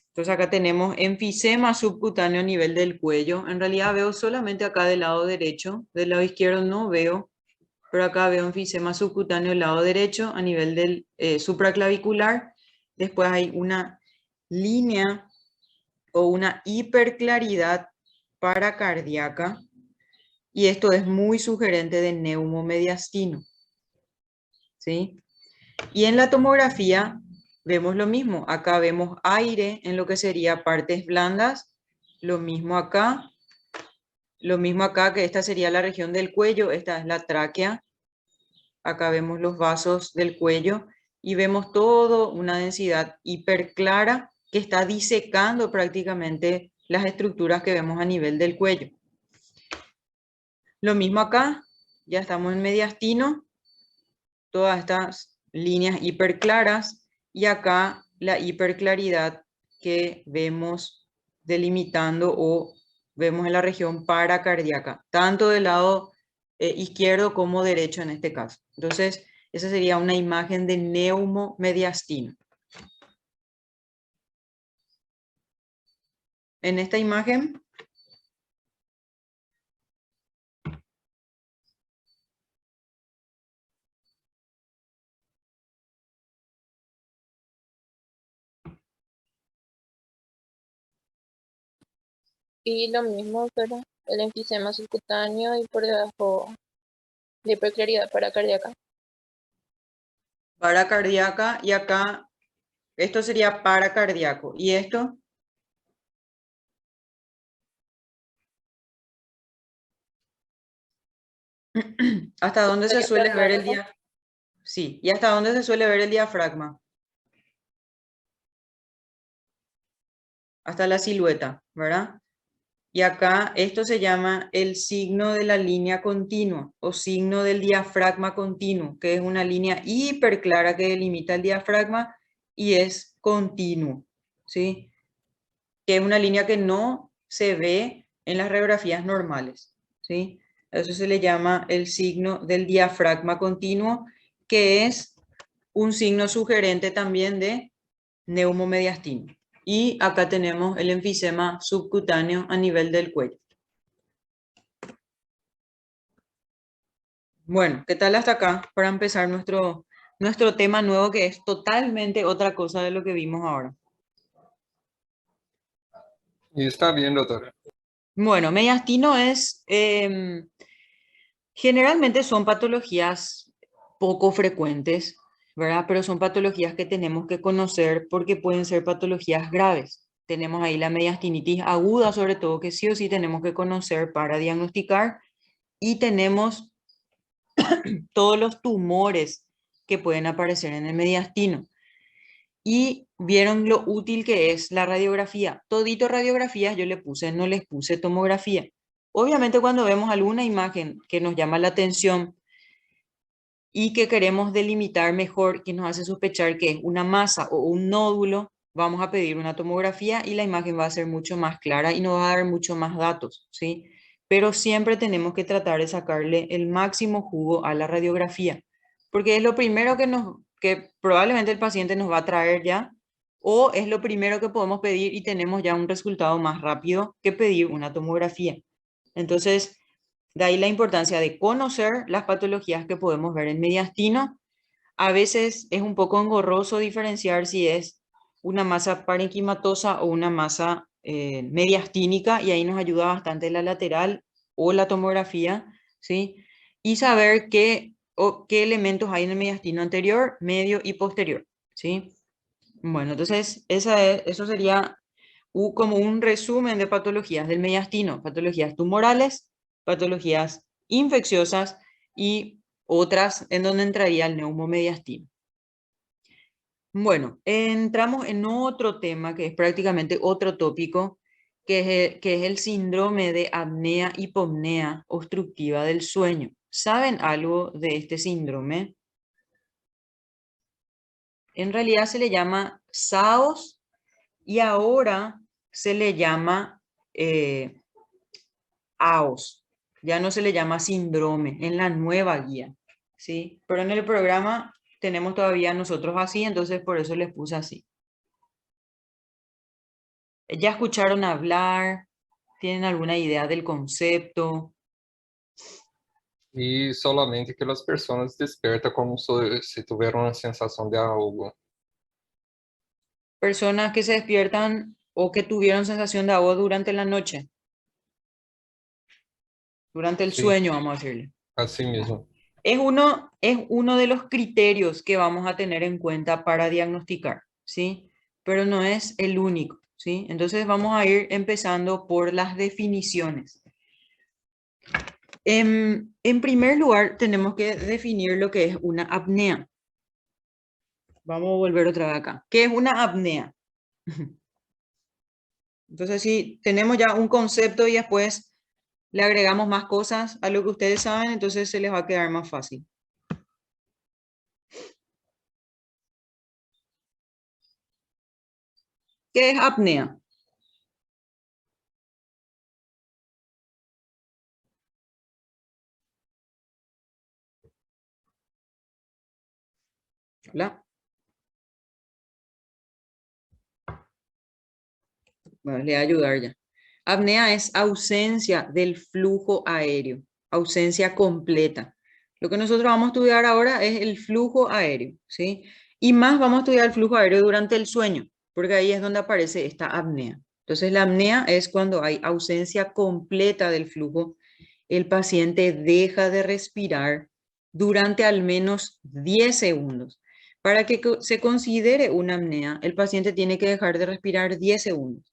Entonces acá tenemos enfisema subcutáneo a nivel del cuello. En realidad veo solamente acá del lado derecho, del lado izquierdo no veo, pero acá veo enfisema subcutáneo del lado derecho a nivel del supraclavicular. Después hay una línea o una hiperclaridad paracardíaca, y esto es muy sugerente de neumomediastino, ¿sí? Y en la tomografía vemos lo mismo. Acá vemos aire en lo que sería partes blandas. Lo mismo acá. Lo mismo acá, que esta sería la región del cuello. Esta es la tráquea. Acá vemos los vasos del cuello. Y vemos todo una densidad hiperclara que está disecando prácticamente las estructuras que vemos a nivel del cuello. Lo mismo acá. Ya estamos en mediastino. Todas estas líneas hiperclaras, y acá la hiperclaridad que vemos delimitando o vemos en la región paracardíaca, tanto del lado izquierdo como derecho en este caso. Entonces, esa sería una imagen de neumomediastino. En esta imagen Y lo mismo, doctora. El enfisema subcutáneo y por debajo la hiperclaridad paracardíaca. Paracardíaca y acá, esto sería paracardíaco. ¿Y esto? ¿Hasta dónde se suele ver el diafragma? Sí, ¿y hasta dónde se suele ver el diafragma? Hasta la silueta, ¿verdad? Y acá esto se llama el signo de la línea continua o signo del diafragma continuo, que es una línea hiper clara que delimita el diafragma y es continuo, ¿sí? Que es una línea que no se ve en las radiografías normales, ¿sí? Eso se le llama el signo del diafragma continuo, que es un signo sugerente también de neumomediastino. Y acá tenemos el enfisema subcutáneo a nivel del cuello. Bueno, ¿qué tal hasta acá para empezar nuestro tema nuevo, que es totalmente otra cosa de lo que vimos ahora? Y está bien, doctora. Bueno, mediastino es, generalmente son patologías poco frecuentes, ¿verdad? Pero son patologías que tenemos que conocer porque pueden ser patologías graves. Tenemos ahí la mediastinitis aguda, sobre todo, que sí o sí tenemos que conocer para diagnosticar. Y tenemos todos los tumores que pueden aparecer en el mediastino. Y vieron lo útil que es la radiografía. Todito radiografías yo le puse, no les puse tomografía. Obviamente cuando vemos alguna imagen que nos llama la atención y que queremos delimitar mejor, que nos hace sospechar que es una masa o un nódulo, vamos a pedir una tomografía y la imagen va a ser mucho más clara y nos va a dar mucho más datos, ¿sí? Pero siempre tenemos que tratar de sacarle el máximo jugo a la radiografía, porque es lo primero que probablemente el paciente nos va a traer ya, o es lo primero que podemos pedir y tenemos ya un resultado más rápido que pedir una tomografía. Entonces, de ahí la importancia de conocer las patologías que podemos ver en mediastino. A veces es un poco engorroso diferenciar si es una masa parenquimatosa o una masa mediastínica, y ahí nos ayuda bastante la lateral o la tomografía, ¿sí? Y saber qué elementos hay en el mediastino anterior, medio y posterior, ¿sí? Bueno, entonces eso sería como un resumen de patologías del mediastino: patologías tumorales, patologías infecciosas y otras en donde entraría el neumomediastino. Bueno, entramos en otro tema que es prácticamente otro tópico, que es el síndrome de apnea-hipopnea obstructiva del sueño. ¿Saben algo de este síndrome? En realidad se le llama SAOS y ahora se le llama AOS. Ya no se le llama síndrome en la nueva guía, ¿sí? Pero en el programa tenemos todavía nosotros así, entonces por eso les puse así. ¿Ya escucharon hablar? ¿Tienen alguna idea del concepto? Y solamente que las personas despiertan como si tuvieran una sensación de algo. Personas que se despiertan o que tuvieron sensación de ahogo durante la noche, durante el Sí, sueño, vamos a decirle. así mismo. Es uno de los criterios que vamos a tener en cuenta para diagnosticar, ¿sí? Pero no es el único, ¿sí? Entonces vamos a ir empezando por las definiciones. En primer lugar, tenemos que definir lo que es una apnea. Vamos a volver otra vez acá. ¿Qué es una apnea? Entonces, si tenemos ya un concepto y después le agregamos más cosas a lo que ustedes saben, entonces se les va a quedar más fácil. ¿Qué es apnea? Hola. Bueno, le voy a ayudar ya. Apnea es ausencia del flujo aéreo, ausencia completa. Lo que nosotros vamos a estudiar ahora es el flujo aéreo, ¿sí? Y más vamos a estudiar el flujo aéreo durante el sueño, porque ahí es donde aparece esta apnea. Entonces, la apnea es cuando hay ausencia completa del flujo, el paciente deja de respirar durante al menos 10 segundos. Para que se considere una apnea, el paciente tiene que dejar de respirar 10 segundos,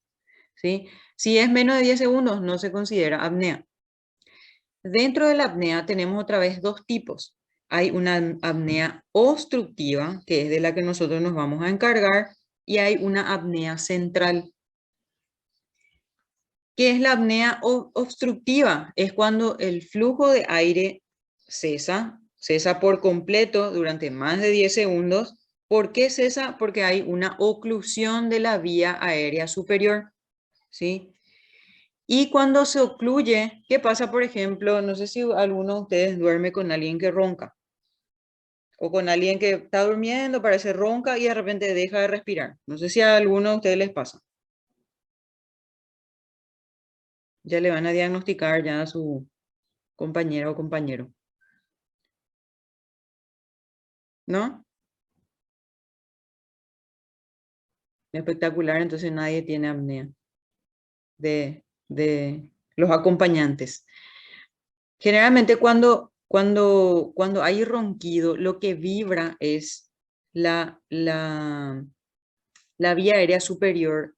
¿sí? Si es menos de 10 segundos, no se considera apnea. Dentro de la apnea tenemos otra vez dos tipos. Hay una apnea obstructiva, que es de la que nosotros nos vamos a encargar, y hay una apnea central. ¿Qué es la apnea obstructiva? Es cuando el flujo de aire cesa por completo durante más de 10 segundos. ¿Por qué cesa? Porque hay una oclusión de la vía aérea superior, ¿sí? Y cuando se ocluye, ¿qué pasa, por ejemplo? No sé si alguno de ustedes duerme con alguien que ronca. O con alguien que está durmiendo, parece ronca y de repente deja de respirar. No sé si a alguno de ustedes les pasa. Ya le van a diagnosticar ya a su compañera o compañero. ¿No? Espectacular, entonces nadie tiene apnea de los acompañantes. Generalmente cuando hay ronquido, lo que vibra es la vía aérea superior,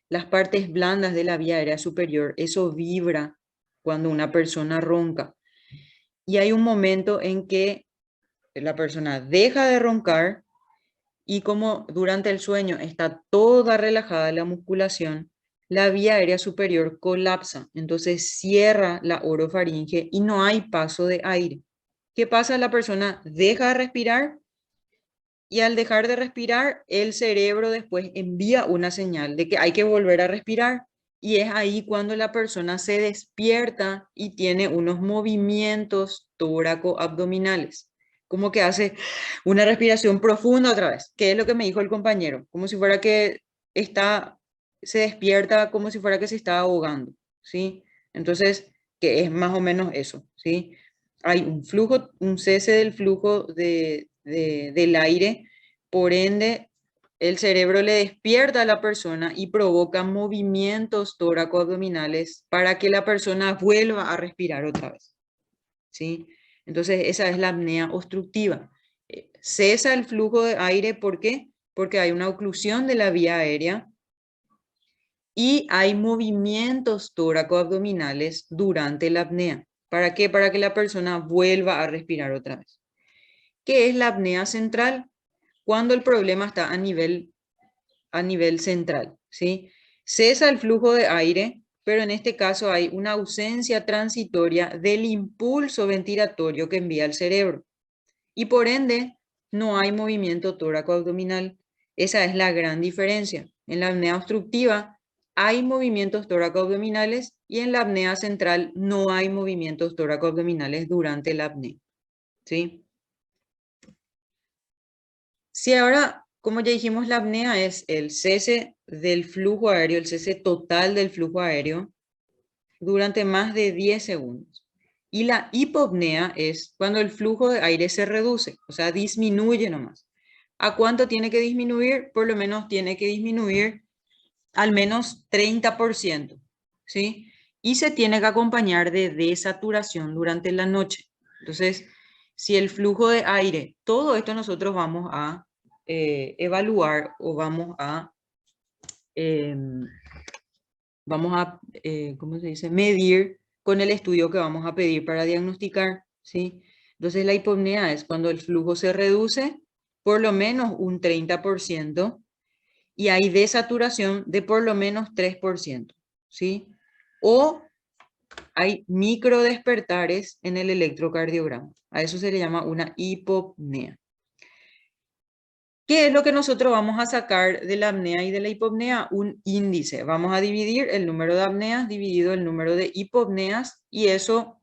las partes blandas de la vía aérea superior, eso vibra cuando una persona ronca. Y hay un momento en que la persona deja de roncar y como durante el sueño está toda relajada la musculación, la vía aérea superior colapsa, entonces cierra la orofaringe y no hay paso de aire. ¿Qué pasa? La persona deja de respirar y al dejar de respirar, el cerebro después envía una señal de que hay que volver a respirar. Y es ahí cuando la persona se despierta y tiene unos movimientos tóraco-abdominales. Como que hace una respiración profunda otra vez, que es lo que me dijo el compañero. Como si fuera que se despierta como si fuera que se está ahogando, ¿sí? Entonces, que es más o menos eso, ¿sí? Hay un flujo, un cese del flujo del aire, por ende, el cerebro le despierta a la persona y provoca movimientos tóraco-abdominales para que la persona vuelva a respirar otra vez, ¿sí? Entonces, esa es la apnea obstructiva. Cesa el flujo de aire, ¿por qué? Porque hay una oclusión de la vía aérea y hay movimientos tóraco-abdominales durante la apnea. ¿Para qué? Para que la persona vuelva a respirar otra vez. ¿Qué es la apnea central? Cuando el problema está a nivel central, ¿sí? Cesa el flujo de aire, pero en este caso hay una ausencia transitoria del impulso ventilatorio que envía el cerebro. Y por ende, no hay movimiento tóraco-abdominal. Esa es la gran diferencia. En la apnea obstructiva hay movimientos tóraco-abdominales y en la apnea central no hay movimientos tóraco-abdominales durante la apnea, ¿sí? Si ahora, como ya dijimos, la apnea es el cese del flujo aéreo, el cese total del flujo aéreo durante más de 10 segundos. Y la hipopnea es cuando el flujo de aire se reduce, o sea, disminuye nomás. ¿A cuánto tiene que disminuir? Por lo menos tiene que disminuir al menos 30%, ¿sí? Y se tiene que acompañar de desaturación durante la noche. Entonces, si el flujo de aire, todo esto nosotros vamos a evaluar o vamos a ¿cómo se dice? Medir con el estudio que vamos a pedir para diagnosticar, ¿sí? Entonces la hipopnea es cuando el flujo se reduce por lo menos un 30% y hay desaturación de por lo menos 3%, ¿sí? O hay microdespertares en el electrocardiograma. A eso se le llama una hipopnea. ¿Qué es lo que nosotros vamos a sacar de la apnea y de la hipopnea? Un índice. Vamos a dividir el número de apneas dividido el número de hipopneas y eso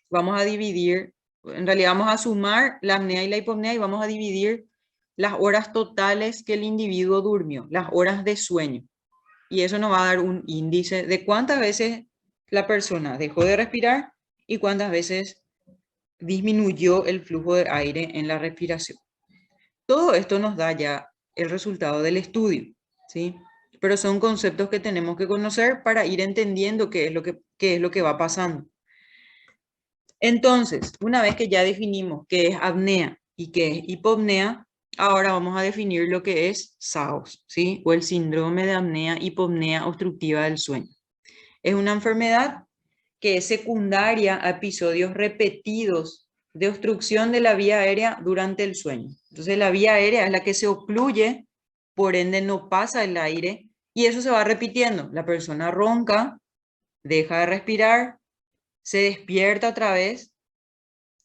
vamos a dividir, en realidad vamos a sumar la apnea y la hipopnea y vamos a dividir las horas totales que el individuo durmió, las horas de sueño. Y eso nos va a dar un índice de cuántas veces la persona dejó de respirar y cuántas veces disminuyó el flujo de aire en la respiración. Todo esto nos da ya el resultado del estudio, ¿sí? Pero son conceptos que tenemos que conocer para ir entendiendo qué es lo que va pasando. Entonces, una vez que ya definimos qué es apnea y qué es hipopnea, Ahora vamos a definir lo que es SAOS, ¿sí? O el síndrome de apnea-hipopnea obstructiva del sueño. Es una enfermedad que es secundaria a episodios repetidos de obstrucción de la vía aérea durante el sueño. Entonces la vía aérea es la que se ocluye, por ende no pasa el aire y eso se va repitiendo. La persona ronca, deja de respirar, se despierta otra vez,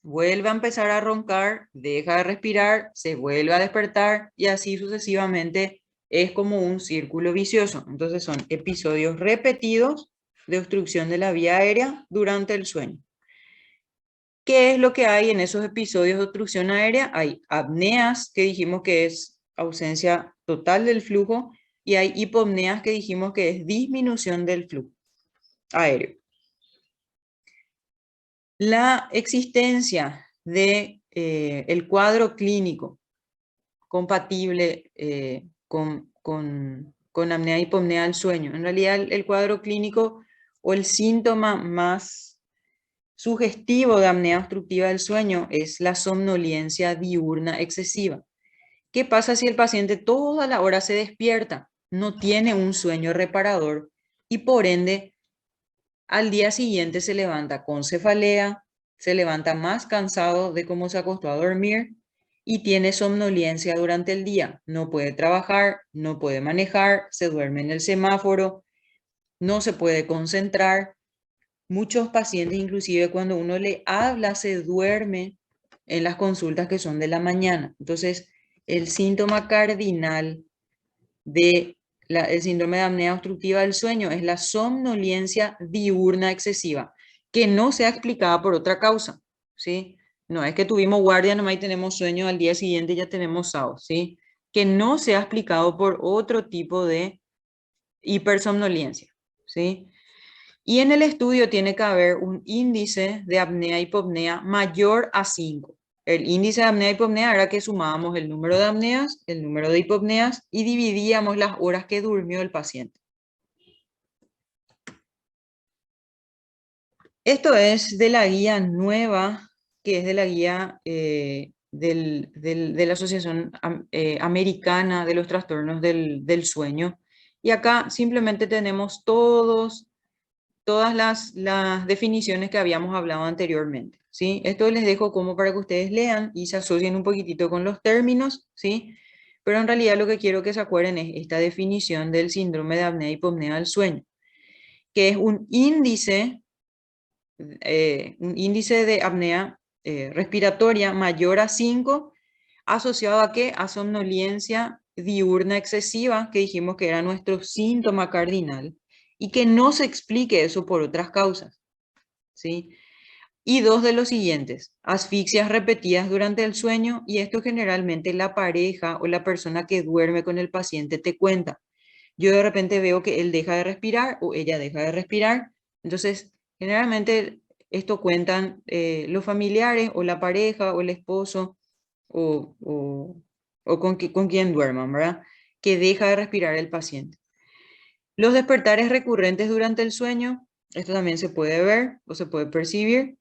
vuelve a empezar a roncar, deja de respirar, se vuelve a despertar y así sucesivamente. Es como un círculo vicioso. Entonces son episodios repetidos de obstrucción de la vía aérea durante el sueño. ¿Qué es lo que hay en esos episodios de obstrucción aérea? Hay apneas, que dijimos que es ausencia total del flujo, y hay hipopneas, que dijimos que es disminución del flujo aéreo. La existencia de el cuadro clínico compatible con apnea y hipopnea del sueño. En realidad el cuadro clínico o el síntoma más sugestivo de apnea obstructiva del sueño es la somnolencia diurna excesiva. ¿Qué pasa si el paciente toda la hora se despierta? No tiene un sueño reparador y por ende al día siguiente se levanta con cefalea, se levanta más cansado de cómo se acostó a dormir y tiene somnolencia durante el día. No puede trabajar, no puede manejar, se duerme en el semáforo, no se puede concentrar. Muchos pacientes, inclusive cuando uno le habla, se duerme en las consultas que son de la mañana. Entonces, el síntoma cardinal del síndrome de apnea obstructiva del sueño es la somnolencia diurna excesiva, que no sea explicada por otra causa, ¿sí? No es que tuvimos guardia nomás y tenemos sueño, al día siguiente ya tenemos SAO, ¿sí? Que no sea explicado por otro tipo de hipersomnolencia, ¿sí? Y en el estudio tiene que haber un índice de apnea-hipopnea mayor a 5. El índice de apnea-hipopnea era que sumábamos el número de apneas, el número de hipopneas y dividíamos las horas que durmió el paciente. Esto es de la guía nueva, que es de la guía de la Asociación Americana de los Trastornos del Sueño. Y acá simplemente tenemos todas las definiciones que habíamos hablado anteriormente, ¿sí? Esto les dejo como para que ustedes lean y se asocien un poquitito con los términos, ¿sí? Pero en realidad lo que quiero que se acuerden es esta definición del síndrome de apnea y hipopnea del sueño, que es un índice de apnea respiratoria mayor a 5, asociado a ¿qué? A somnolencia diurna excesiva, que dijimos que era nuestro síntoma cardinal, y que no se explique eso por otras causas, ¿sí? Y dos de los siguientes, asfixias repetidas durante el sueño, y esto generalmente la pareja o la persona que duerme con el paciente te cuenta. Yo de repente veo que él deja de respirar o ella deja de respirar, entonces generalmente esto cuentan los familiares o la pareja o el esposo o con quien duerman, ¿verdad? Que deja de respirar el paciente. Los despertares recurrentes durante el sueño, esto también se puede ver o se puede percibir.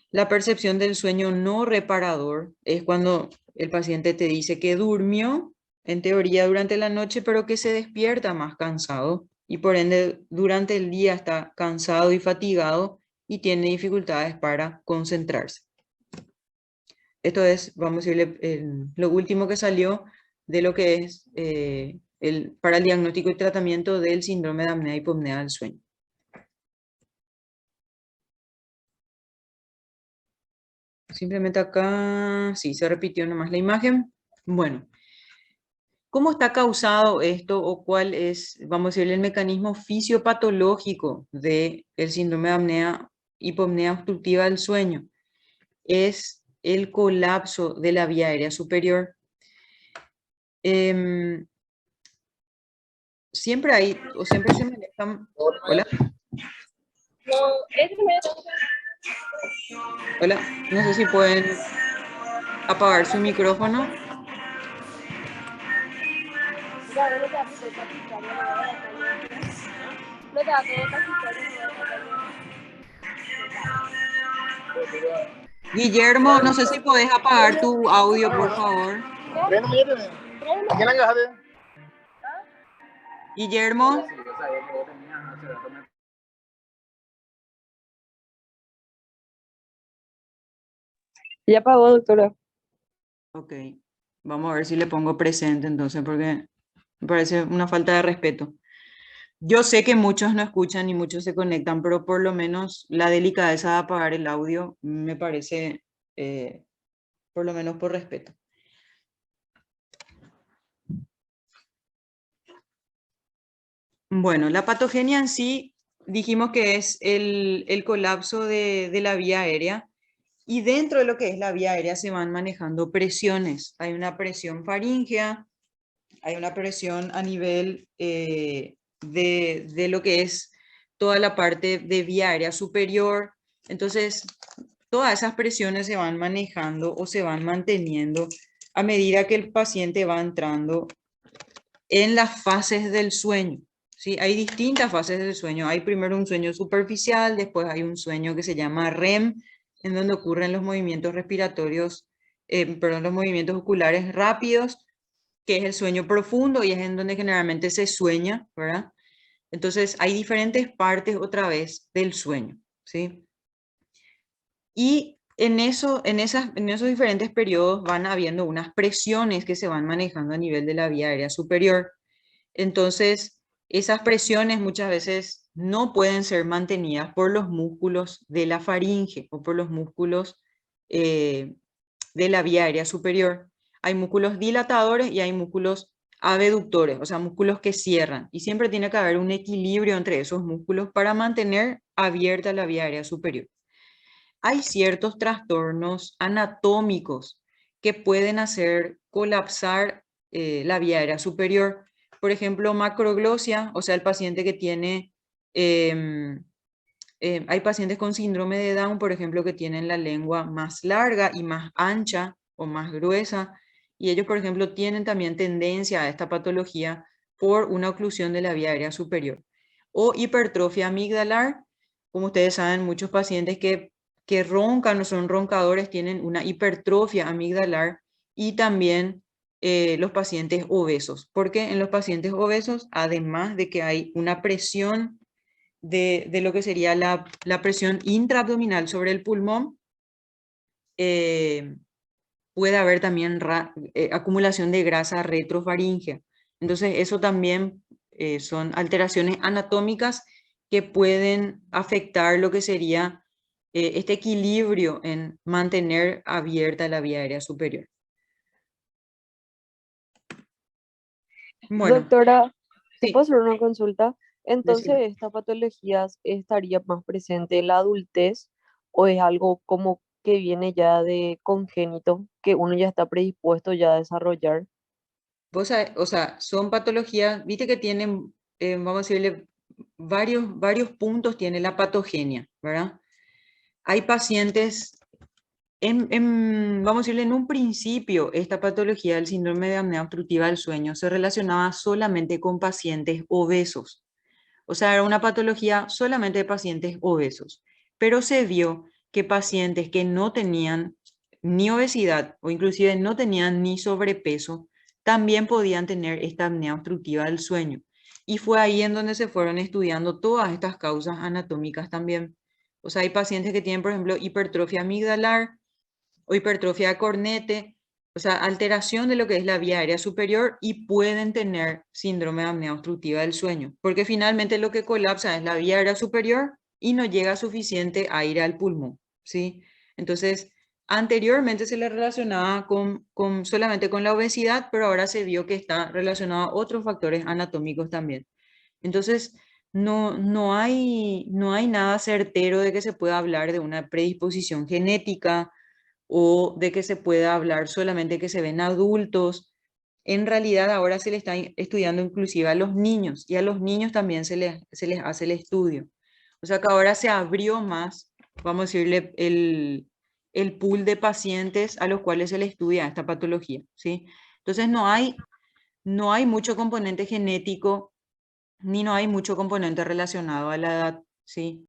La percepción del sueño no reparador es cuando el paciente te dice que durmió, en teoría, durante la noche, pero que se despierta más cansado y por ende durante el día está cansado y fatigado y tiene dificultades para concentrarse. Esto es, vamos a decirle, lo último que salió de lo que es para el diagnóstico y tratamiento del síndrome de apnea y hipopnea del sueño. Simplemente acá, sí, se repitió nomás la imagen. Bueno, ¿cómo está causado esto o cuál es, vamos a decir, el mecanismo fisiopatológico del síndrome de apnea hipopnea obstructiva del sueño? Es el colapso de la vía aérea superior. Siempre hay, o siempre se manejan... Hola. Hola, no sé si pueden apagar su micrófono. Guillermo, no sé si podés apagar tu audio, por favor. Guillermo, Ya pagó, doctora. ok, vamos a ver si le pongo presente entonces, porque me parece una falta de respeto. Yo sé que muchos no escuchan y muchos se conectan, pero por lo menos la delicadeza de apagar el audio me parece, por lo menos por respeto. Bueno, la patogenia en sí dijimos que es el colapso de la vía aérea, y dentro de lo que es la vía aérea se van manejando presiones. Hay una presión faríngea, hay una presión a nivel de lo que es toda la parte de vía aérea superior. Entonces, todas esas presiones se van manejando o se van manteniendo a medida que el paciente va entrando en las fases del sueño. ¿Sí? Hay distintas fases del sueño. Hay primero un sueño superficial, después hay un sueño que se llama REM, en donde ocurren los movimientos respiratorios, perdón, los movimientos oculares rápidos, que es el sueño profundo y es en donde generalmente se sueña, ¿verdad? Entonces hay diferentes partes otra vez del sueño, ¿sí? Y en esos diferentes periodos van habiendo unas presiones que se van manejando a nivel de la vía aérea superior. Entonces, esas presiones muchas veces no pueden ser mantenidas por los músculos de la faringe o por los músculos de la vía aérea superior. Hay músculos dilatadores y hay músculos abductores, o sea, músculos que cierran. Y siempre tiene que haber un equilibrio entre esos músculos para mantener abierta la vía aérea superior. Hay ciertos trastornos anatómicos que pueden hacer colapsar la vía aérea superior. Por ejemplo, macroglosia, o sea, el paciente que tiene, hay pacientes con síndrome de Down, por ejemplo, que tienen la lengua más larga y más ancha o más gruesa, y ellos, por ejemplo, tienen también tendencia a esta patología por una oclusión de la vía aérea superior. O hipertrofia amigdalar, como ustedes saben, muchos pacientes que roncan o son roncadores tienen una hipertrofia amigdalar, y también los pacientes obesos, porque en los pacientes obesos, además de que hay una presión de lo que sería la presión intraabdominal sobre el pulmón, puede haber también acumulación de grasa retrofaríngea. Entonces, eso también son alteraciones anatómicas que pueden afectar lo que sería este equilibrio en mantener abierta la vía aérea superior. Bueno, Doctora, ¿te sí, puedo hacer una consulta? Entonces, decime. ¿esta patología estaría más presente en la adultez o es algo como que viene ya de congénito, que uno ya está predispuesto ya a desarrollar? O sea, son patologías, viste que tienen, vamos a decirle, varios puntos tiene la patogenia, ¿verdad? Hay pacientes, vamos a decirle, en un principio, esta patología del síndrome de apnea obstructiva del sueño se relacionaba solamente con pacientes obesos. O sea, era una patología solamente de pacientes obesos. Pero se vio que pacientes que no tenían ni obesidad o inclusive no tenían ni sobrepeso, también podían tener esta apnea obstructiva del sueño. Y fue ahí en donde se fueron estudiando todas estas causas anatómicas también. O sea, hay pacientes que tienen, por ejemplo, hipertrofia amigdalar o hipertrofia de cornete, o sea, alteración de lo que es la vía aérea superior, y pueden tener síndrome de apnea obstructiva del sueño, porque finalmente lo que colapsa es la vía aérea superior y no llega suficiente aire al pulmón, ¿sí? Entonces, anteriormente se le relacionaba solamente con la obesidad, pero ahora se vio que está relacionado a otros factores anatómicos también. Entonces, no hay nada certero de que se pueda hablar de una predisposición genética o de que se pueda hablar solamente que se ven adultos. En realidad ahora se le está estudiando inclusive a los niños, y a los niños también se les hace el estudio. O sea que ahora se abrió más, vamos a decirle, el pool de pacientes a los cuales se le estudia esta patología, ¿sí? Entonces no hay mucho componente genético, ni no hay mucho componente relacionado a la edad, ¿sí?